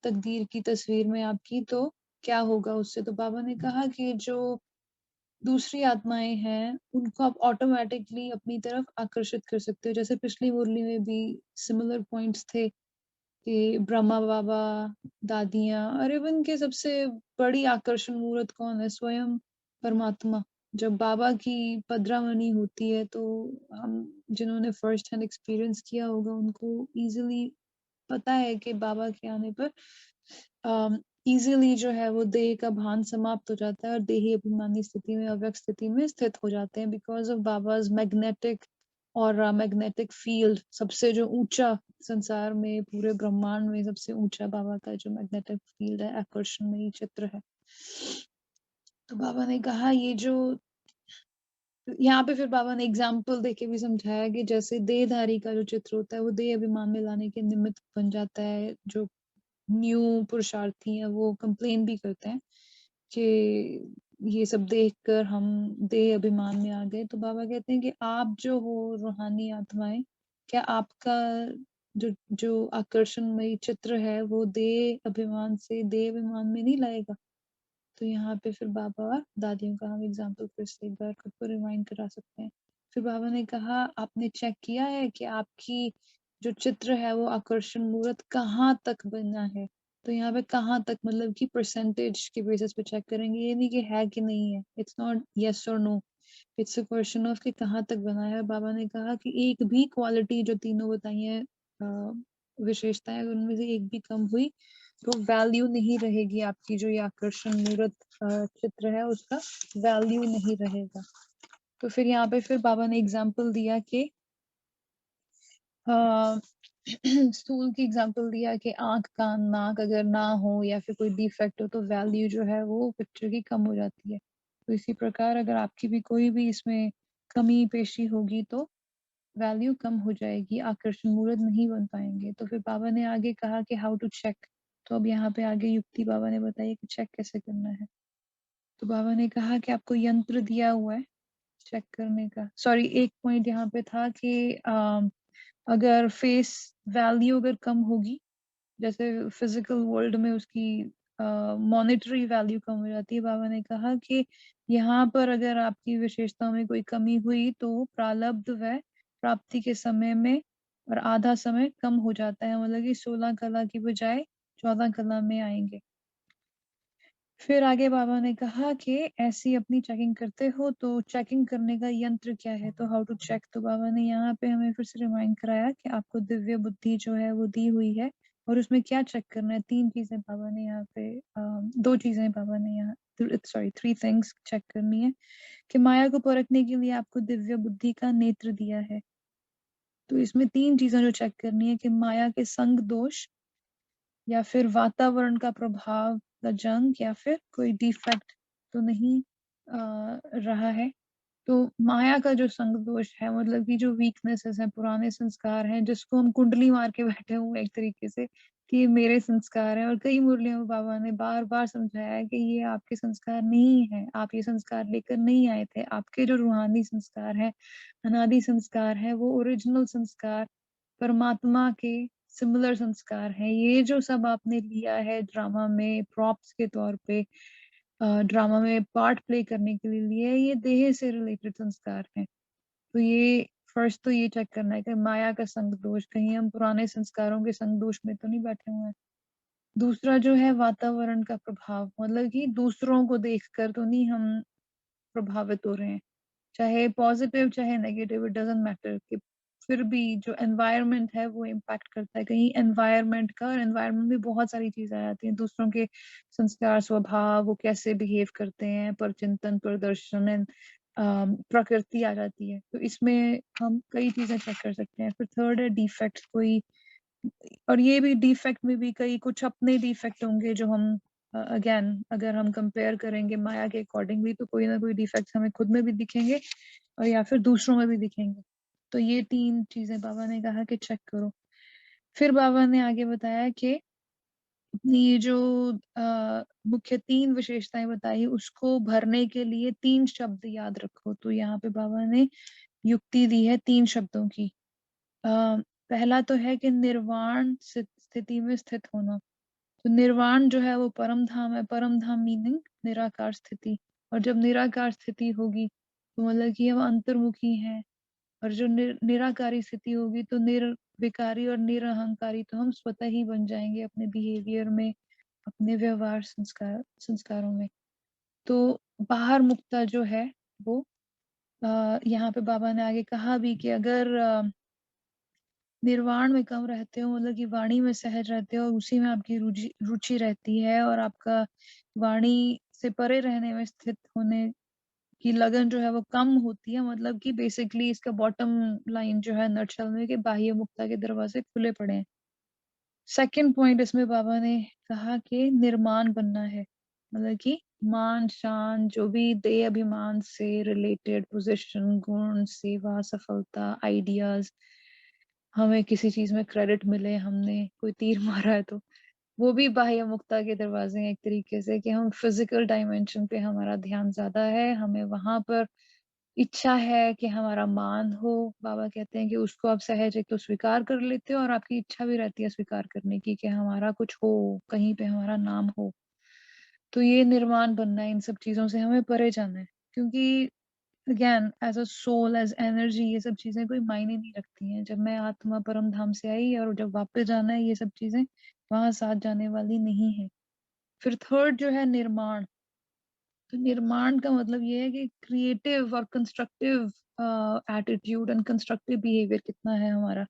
तकदीर की तस्वीर में आपकी, तो क्या होगा उससे। तो बाबा ने कहा कि जो दूसरी आत्माएं हैं उनको आप ऑटोमेटिकली अपनी तरफ आकर्षित कर सकते हो। जैसे पिछली मुरली में भी सिमिलर पॉइंट्स थे कि ब्रह्मा बाबा, दादियाँ, और इवन के सबसे बड़ी आकर्षण मूर्त कौन है, स्वयं परमात्मा। जब बाबा की पधरामणि होती है तो हम जिन्होंने फर्स्ट हैंड एक्सपीरियंस किया होगा उनको इजीली पता है कि बाबा के आने पर इजीली जो है वो देह का भान समाप्त हो जाता है और देही अभिमानी स्थिति में, अव्यक्त स्थिति में स्थित हो जाते हैं, बिकॉज ऑफ बाबाज मैग्नेटिक और मैग्नेटिक फील्ड। सबसे जो ऊंचा संसार में, पूरे ब्रह्मांड में सबसे ऊंचा बाबा का जो मैग्नेटिक फील्ड है, आकर्षणमयी चित्र है। तो बाबा ने कहा ये जो, यहाँ पे फिर बाबा ने एग्जाम्पल देके भी समझाया कि जैसे देहधारी का जो चित्र होता है वो देह अभिमान में लाने के निमित्त बन जाता है। जो न्यू पुरुषार्थी है वो कंप्लेन भी करते हैं कि ये सब देखकर हम देह अभिमान में आ गए। तो बाबा कहते हैं कि आप जो हो रूहानी आत्माएं, क्या आपका जो जो आकर्षणमयी चित्र है वो देह अभिमान से देह अभिमान में नहीं लाएगा। तो यहाँ पे फिर बाबा दादियों का हम एग्जाम्पल फिर से एक बार खुद को रिमाइंड करा सकते हैं। फिर बाबा ने कहा आपने चेक किया है कि आपकी जो चित्र है वो आकर्षण मूर्त कहाँ तक बना है। तो यहाँ पे कहाँ तक मतलब कि परसेंटेज के बेसिस पे चेक करेंगे, ये नहीं कि है कि नहीं है। इट्स नॉट यस और no, it's a question of कि कहाँ तक बना है। बाबा ने कहा कि एक भी क्वालिटी जो तीनों बताई है विशेषताएं, अगर उनमें से एक भी कम हुई तो वैल्यू नहीं रहेगी आपकी। जो ये आकर्षण मूर्त चित्र है उसका वैल्यू नहीं रहेगा। तो फिर यहाँ पे फिर बाबा ने एग्जाम्पल दिया कि स्टूल की एग्जाम्पल दिया कि आंख कान नाक अगर ना हो या फिर कोई डिफेक्ट हो तो वैल्यू जो है वो पिक्चर की कम हो जाती है। तो इसी प्रकार अगर आपकी भी कोई भी इसमें कमी पेशी होगी तो वैल्यू कम हो जाएगी, आकर्षण मूर्त नहीं बन पाएंगे। तो फिर बाबा ने आगे कहा कि हाउ टू चेक। तो अब यहाँ पे आगे युक्ति बाबा ने बताई कि चेक कैसे करना है। तो बाबा ने कहा कि आपको यंत्र दिया हुआ है चेक करने का। सॉरी, एक पॉइंट यहाँ पे था कि अगर फेस वैल्यू अगर कम होगी, जैसे फिजिकल वर्ल्ड में उसकी मॉनेटरी वैल्यू कम हो जाती है। बाबा ने कहा कि यहाँ पर अगर आपकी विशेषताओं में कोई कमी हुई तो प्रारब्ध व प्राप्ति के समय में और आधा समय कम हो जाता है, मतलब कि 16 कला की बजाय 14 कला में आएंगे। फिर आगे बाबा ने कहा कि ऐसी अपनी चेकिंग करते हो तो चेकिंग करने का यंत्र क्या है, तो हाउ टू चेक। तो बाबा ने यहाँ पे हमें फिर से रिमाइंड कराया कि आपको दिव्य बुद्धि जो है वो दी हुई है और उसमें क्या चेक करना है। 3 चीजें बाबा ने यहाँ पे 2 चीजें बाबा ने यहाँ सॉरी 3 थिंग्स चेक करनी है कि माया को परखने के लिए आपको दिव्य बुद्धि का नेत्र दिया है। तो इसमें 3 चीजें जो चेक करनी है कि माया के संग दोष या फिर वातावरण का प्रभाव का जंग या फिर कोई डिफेक्ट तो नहीं रहा है। तो माया का जो संग दोष है, मतलब कि जो वीकनेसेस हैं, पुराने संस्कार हैं, जिसको हम कुंडली मार के बैठे हुए एक तरीके से कि ये मेरे संस्कार हैं। और कई मुरलियों में बाबा ने बार बार समझाया है कि ये आपके संस्कार नहीं है, आप ये संस्कार लेकर नहीं आए थे। आपके जो रूहानी संस्कार हैं, अनादि संस्कार है, वो ओरिजिनल संस्कार परमात्मा के सिमिलर संस्कार हैं। ये जो सब आपने लिया है ड्रामा में प्रॉप्स के तौर पे, ड्रामा में पार्ट प्ले करने के लिए लिया है, ये देह से रिलेटेड संस्कार हैं। तो ये फर्स्ट तो ये चेक करना है कि माया का संग दोष, कहीं हम पुराने संस्कारों के संग दोष में तो नहीं बैठे हुए हैं। दूसरा जो है वातावरण का प्रभाव, मतलब कि दूसरों को देखकर तो नहीं हम प्रभावित हो रहे हैं, चाहे पॉजिटिव चाहे नेगेटिव, इट डजंट मैटर, कि फिर भी जो एनवायरनमेंट है वो इम्पैक्ट करता है। कहीं एनवायरनमेंट का, और एनवायरनमेंट में बहुत सारी चीजें आ जाती हैं, दूसरों के संस्कार, स्वभाव, वो कैसे बिहेव करते हैं, परचिंतन, प्रदर्शन एंड प्रकृति आ जाती है। तो इसमें हम कई चीजें चेक कर सकते हैं। फिर थर्ड है डिफेक्ट कोई, और ये भी डिफेक्ट में भी कई कुछ अपने डिफेक्ट होंगे जो हम अगेन अगर हम कंपेयर करेंगे माया के अकॉर्डिंगली तो कोई ना कोई डिफेक्ट हमें खुद में भी दिखेंगे और या फिर दूसरों में भी दिखेंगे। तो ये 3 चीजें बाबा ने कहा कि चेक करो। फिर बाबा ने आगे बताया कि अपनी ये जो मुख्य 3 विशेषताएं बताई उसको भरने के लिए 3 शब्द याद रखो। तो यहाँ पे बाबा ने युक्ति दी है 3 शब्दों की। पहला तो है कि निर्वाण स्थिति में स्थित होना। तो निर्वाण जो है वो परम धाम है, परम धाम मीनिंग निराकार स्थिति। और जब निराकार स्थिति होगी तो मतलब कि हम अंतर्मुखी हैं, और जो निराकारी स्थिति होगी तो निर्विकारी और निरहंकारी तो हम स्वतः ही बन जाएंगे अपने बिहेवियर में, अपने व्यवहार संस्कारों में। तो बाहर मुक्ता जो है वो यहाँ पे बाबा ने आगे कहा भी कि अगर निर्वाण में कम रहते हो, मतलब कि वाणी में सहज रहते हो, उसी में आपकी रुचि रहती है, और आपका वाणी से परे रहने में स्थित होने की लगन जो है वो कम होती है। मतलब कि बेसिकली इसका बॉटम लाइन जो है नटशल में कि बाह्य मुक्ता के दरवाजे खुले पड़े हैं। सेकंड पॉइंट इसमें बाबा ने कहा कि निर्माण बनना है, मतलब कि मान शान जो भी देह अभिमान से रिलेटेड पोजीशन, गुण, सेवा, सफलता, आइडियाज, हमें किसी चीज में क्रेडिट मिले, हमने कोई तीर मारा है तो वो भी बाह्य मुक्ता के दरवाजे हैं एक तरीके से, कि हम फिजिकल डायमेंशन पे हमारा ध्यान ज्यादा है, हमें वहां पर इच्छा है कि हमारा मान हो। बाबा कहते हैं कि उसको आप सहज एक तो स्वीकार कर लेते हो, और आपकी इच्छा भी रहती है स्वीकार करने की कि हमारा कुछ हो, कहीं पे हमारा नाम हो। तो ये निर्माण बनना है, इन सब चीजों से हमें परे जाना है, क्योंकि again as a soul, as energy, ये सब चीजें कोई मायने नहीं रखती हैं। जब मैं आत्मा परम धाम से आई और जब वापस जाना है, ये सब चीजें वहां साथ जाने वाली नहीं है। फिर थर्ड जो है निर्माण। तो निर्माण का मतलब ये है कि क्रिएटिव और constructive attitude and constructive behaviour कितना है हमारा।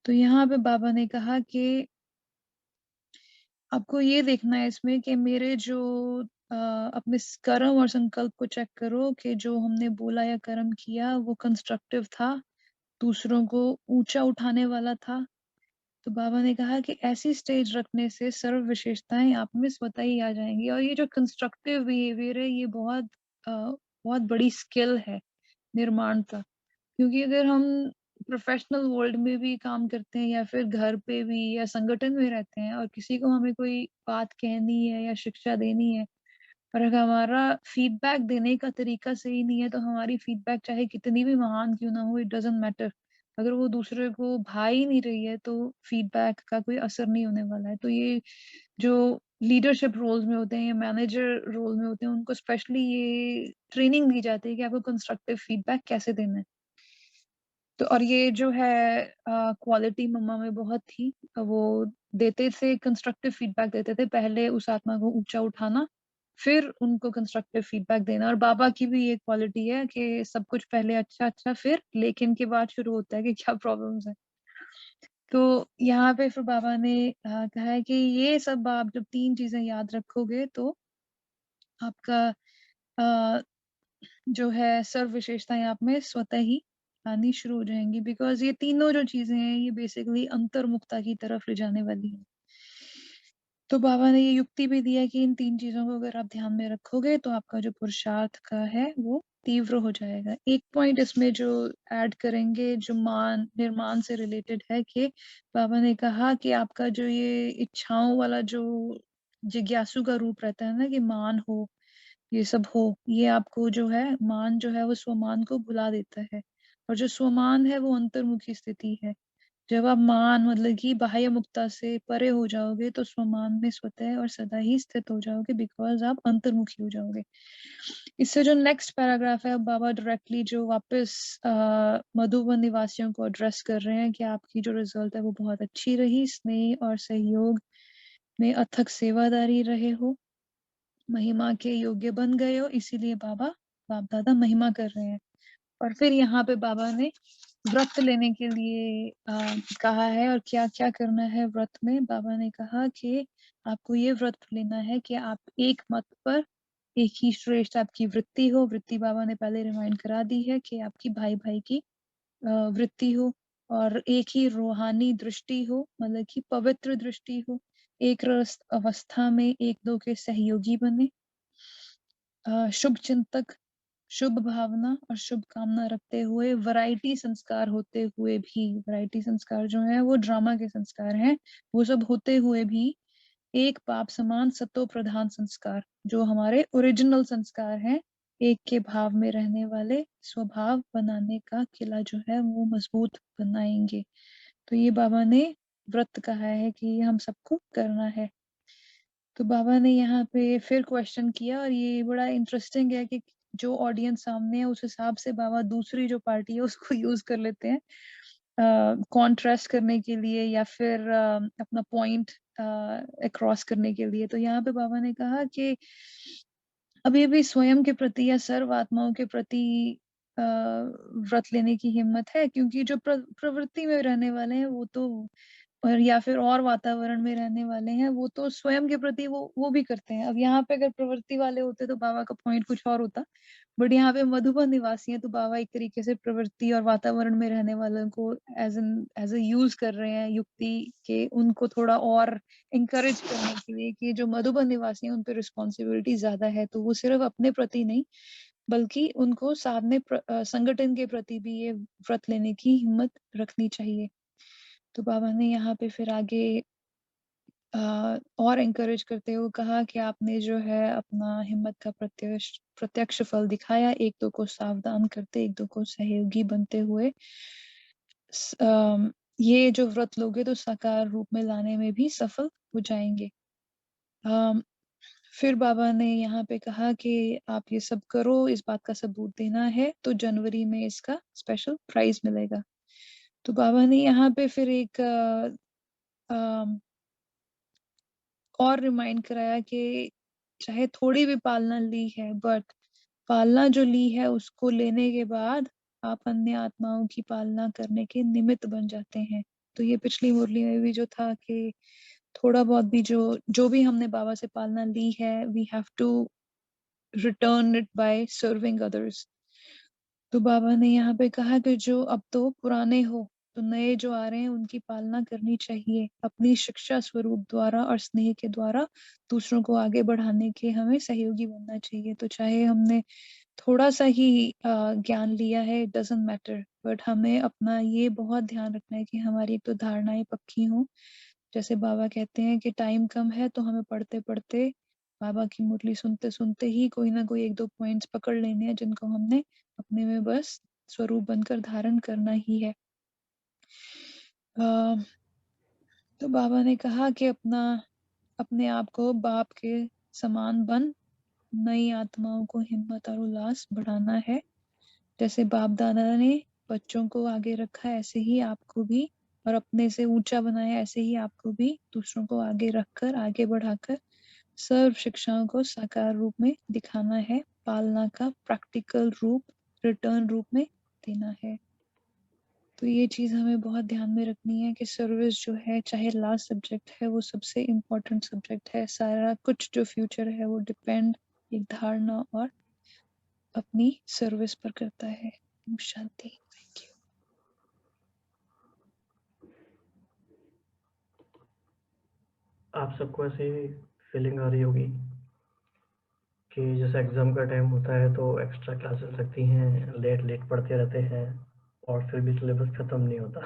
तो यहाँ पे बाबा ने कहा कि आपको ये देखना है इसमें कि मेरे जो अपने कर्म और संकल्प को चेक करो कि जो हमने बोला या कर्म किया वो कंस्ट्रक्टिव था, दूसरों को ऊंचा उठाने वाला था। तो बाबा ने कहा कि ऐसी स्टेज रखने से सर्व विशेषताएं आप में स्वतः ही आ जाएंगी। और ये जो कंस्ट्रक्टिव बिहेवियर है ये बहुत बड़ी स्किल है निर्माण का, क्योंकि अगर हम प्रोफेशनल वर्ल्ड में भी काम करते हैं या फिर घर पे भी या संगठन में रहते हैं और किसी को हमें कोई बात कहनी है या शिक्षा देनी है, और अगर हमारा फीडबैक देने का तरीका सही नहीं है तो हमारी फीडबैक चाहे कितनी भी महान क्यों ना हो, इट डजंट मैटर, अगर वो दूसरे को भा ही नहीं रही है तो फीडबैक का कोई असर नहीं होने वाला है। तो ये जो लीडरशिप रोल्स में होते हैं या मैनेजर रोल में होते हैं उनको स्पेशली ये ट्रेनिंग दी जाती है कि आपको कंस्ट्रक्टिव फीडबैक कैसे देना है। तो और ये जो है क्वालिटी मम्मा में बहुत थी, वो देते थे कंस्ट्रक्टिव फीडबैक देते थे, पहले उस आत्मा को ऊंचा उठाना फिर उनको कंस्ट्रक्टिव फीडबैक देना। और बाबा की भी ये क्वालिटी है कि सब कुछ पहले अच्छा अच्छा फिर लेकिन के बाद शुरू होता है कि क्या प्रॉब्लम्स है। तो यहाँ पे फिर बाबा ने कहा है कि ये सब आप जब 3 चीजें याद रखोगे तो आपका अ, जो है सर्व विशेषताएं आप में स्वतः ही आनी शुरू हो जाएंगी, बिकॉज ये तीनों जो चीजें हैं ये बेसिकली अंतर्मुखता की तरफ ले जाने वाली है। तो बाबा ने ये युक्ति भी दिया कि इन 3 चीजों को अगर आप ध्यान में रखोगे तो आपका जो पुरुषार्थ का है वो तीव्र हो जाएगा। एक पॉइंट इसमें जो ऐड करेंगे जो निर्माण से रिलेटेड है कि बाबा ने कहा कि आपका जो ये इच्छाओं वाला जो जिज्ञासु का रूप रहता है ना, कि मान हो, ये सब हो, ये आपको जो है मान जो है वो स्वमान को भुला देता है, और जो स्वमान है वो अंतर्मुखी स्थिति है। जब आप मान मतलब कि बाह्य मुक्ता से परे हो जाओगे तो स्वमान में स्वतः और सदा ही स्थित हो जाओगे, बिकॉज आप अंतर्मुखी हो जाओगे। इससे जो नेक्स्ट पैराग्राफ है, अब बाबा डायरेक्टली जो वापस मधुबन निवासियों को एड्रेस कर रहे हैं कि आपकी जो रिजल्ट है वो बहुत अच्छी रही, स्नेह और सहयोग में अथक सेवादारी रहे हो, महिमा के योग्य बन गए हो, इसीलिए बाप दादा महिमा कर रहे हैं। और फिर यहाँ पे बाबा ने व्रत लेने के लिए कहा है, और क्या क्या करना है व्रत में। बाबा ने कहा कि आपको ये व्रत लेना है कि आप एक मत पर एक ही श्रेष्ठ आपकी वृत्ति हो। वृत्ति बाबा ने पहले रिमाइंड करा दी है कि आपकी भाई भाई की वृत्ति हो, और एक ही रूहानी दृष्टि हो, मतलब कि पवित्र दृष्टि हो, एक रस अवस्था में एक दो के सहयोगी बने, शुभ चिंतक, शुभ भावना और शुभ कामना रखते हुए, वैरायटी संस्कार होते हुए भी, वैरायटी संस्कार जो है वो ड्रामा के संस्कार हैं, वो सब होते हुए भी एक बाप समान सतो प्रधान संस्कार जो हमारे ओरिजिनल संस्कार हैं, एक के भाव में रहने वाले स्वभाव बनाने का किला जो है वो मजबूत बनाएंगे। तो ये बाबा ने व्रत कहा है कि ये हम सबको करना है। तो बाबा ने यहाँ पे फिर क्वेश्चन किया, और ये बड़ा इंटरेस्टिंग है कि जो ऑडियंस सामने है उस हिसाब से बाबा दूसरी जो पार्टी है उसको यूज कर लेते हैं कॉन्ट्रास्ट करने के लिए, या फिर अपना पॉइंट क्रॉस करने के लिए। तो यहाँ पे बाबा ने कहा कि अभी भी स्वयं के प्रति या सर्व आत्माओं के प्रति व्रत लेने की हिम्मत है, क्योंकि जो प्रवृत्ति में रहने वाले हैं वो तो, और या फिर और वातावरण में रहने वाले हैं वो तो स्वयं के प्रति वो भी करते हैं। अब यहाँ पे अगर प्रवृत्ति वाले होते तो बाबा का पॉइंट कुछ और होता, बट यहाँ पे मधुबन निवासी हैं तो बाबा एक तरीके से प्रवृत्ति और वातावरण में रहने वालों को एज ए यूज कर रहे हैं युक्ति के, उनको थोड़ा और इंकरेज करने के लिए कि जो मधुबन निवासी हैं उन पर रिस्पॉन्सिबिलिटी ज्यादा है, तो वो सिर्फ अपने प्रति नहीं बल्कि उनको सामने संगठन के प्रति भी ये व्रत लेने की हिम्मत रखनी चाहिए। तो बाबा ने यहाँ पे फिर आगे और एंकरेज करते हुए कहा कि आपने जो है अपना हिम्मत का प्रत्यक्ष फल दिखाया, एक दो को सावधान करते, एक दो को सहयोगी बनते हुए ये जो व्रत लोगे तो साकार रूप में लाने में भी सफल हो जाएंगे। फिर बाबा ने यहाँ पे कहा कि आप ये सब करो, इस बात का सबूत देना है तो जनवरी में इसका स्पेशल प्राइज मिलेगा। तो बाबा ने यहाँ पे फिर एक और रिमाइंड कराया कि चाहे थोड़ी भी पालना ली है, बट पालना जो ली है उसको लेने के बाद आप अन्य आत्माओं की पालना करने के निमित्त बन जाते हैं। तो ये पिछली मुरली में भी जो था कि थोड़ा बहुत भी जो भी हमने बाबा से पालना ली है, we have to return it by serving others. तो बाबा ने यहाँ पे कहा कि जो अब तो पुराने हो तो नए जो आ रहे हैं उनकी पालना करनी चाहिए, अपनी शिक्षा स्वरूप द्वारा और स्नेह के द्वारा दूसरों को आगे बढ़ाने के हमें सहयोगी बनना चाहिए। तो चाहे हमने थोड़ा सा ही ज्ञान लिया है, इट डजंट मैटर, बट हमें अपना ये बहुत ध्यान रखना है कि हमारी एक तो धारणाएं पक्की हों। जैसे बाबा कहते हैं कि टाइम कम है तो हमें पढ़ते पढ़ते, बाबा की मुरली सुनते सुनते ही कोई ना कोई एक दो पॉइंट्स पकड़ लेने हैं जिनको हमने अपने में बस स्वरूप बनकर धारण करना ही है। तो बाबा ने कहा कि अपने आप को बाप के समान बन नई आत्माओं को हिम्मत और उल्लास बढ़ाना है। जैसे बाप दादा ने बच्चों को आगे रखा ऐसे ही आपको भी, और अपने से ऊंचा बनाया ऐसे ही आपको भी दूसरों को आगे रखकर आगे बढ़ाकर सर्व शिक्षाओं को साकार रूप में दिखाना है, पालना का प्रैक्टिकल रूप रिटर्न रूप में देना है। तो ये चीज हमें बहुत ध्यान में रखनी है कि सर्विस जो है, चाहे लास्ट सब्जेक्ट है, वो सबसे इम्पोर्टेंट सब्जेक्ट है। सारा कुछ जो फ्यूचर है वो डिपेंड एक धारणा और अपनी सर्विस पर करता है। शांति। Thank you. आप सबको ऐसी फीलिंग आ रही होगी कि जैसे एग्ज़ाम का टाइम होता है तो एक्स्ट्रा क्लासेस लगती हैं, लेट पढ़ते रहते हैं और फिर भी सिलेबस ख़त्म नहीं होता।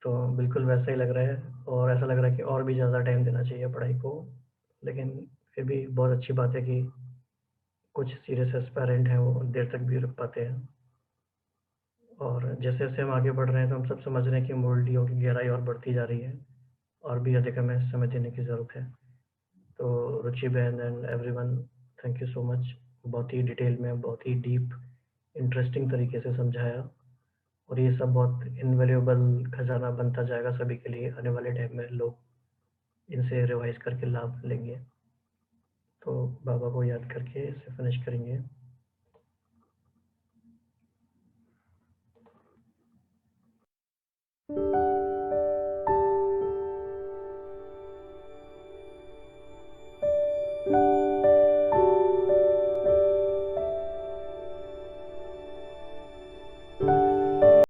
तो बिल्कुल वैसा ही लग रहा है, और ऐसा लग रहा है कि और भी ज़्यादा टाइम देना चाहिए पढ़ाई को। लेकिन फिर भी बहुत अच्छी बात है कि कुछ सीरियस एस्पायरेंट हैं वो देर तक भी रुक पाते हैं, और जैसे-जैसे हम आगे बढ़ रहे हैं तो हम सब समझ रहे हैं कि मुरलियों की गहराई और बढ़ती जा रही है और भी अधिक हमें समय देने की ज़रूरत है। तो रुचि बहन and everyone, thank you so much. बहुत ही डिटेल में, बहुत ही डीप, इंटरेस्टिंग तरीके से समझाया और ये सब बहुत इनवैल्यूएबल खजाना बनता जाएगा सभी के लिए। आने वाले टाइम में लोग इनसे रिवाइज़ करके लाभ लेंगे। तो बाबा को याद करके इसे फिनिश करेंगे।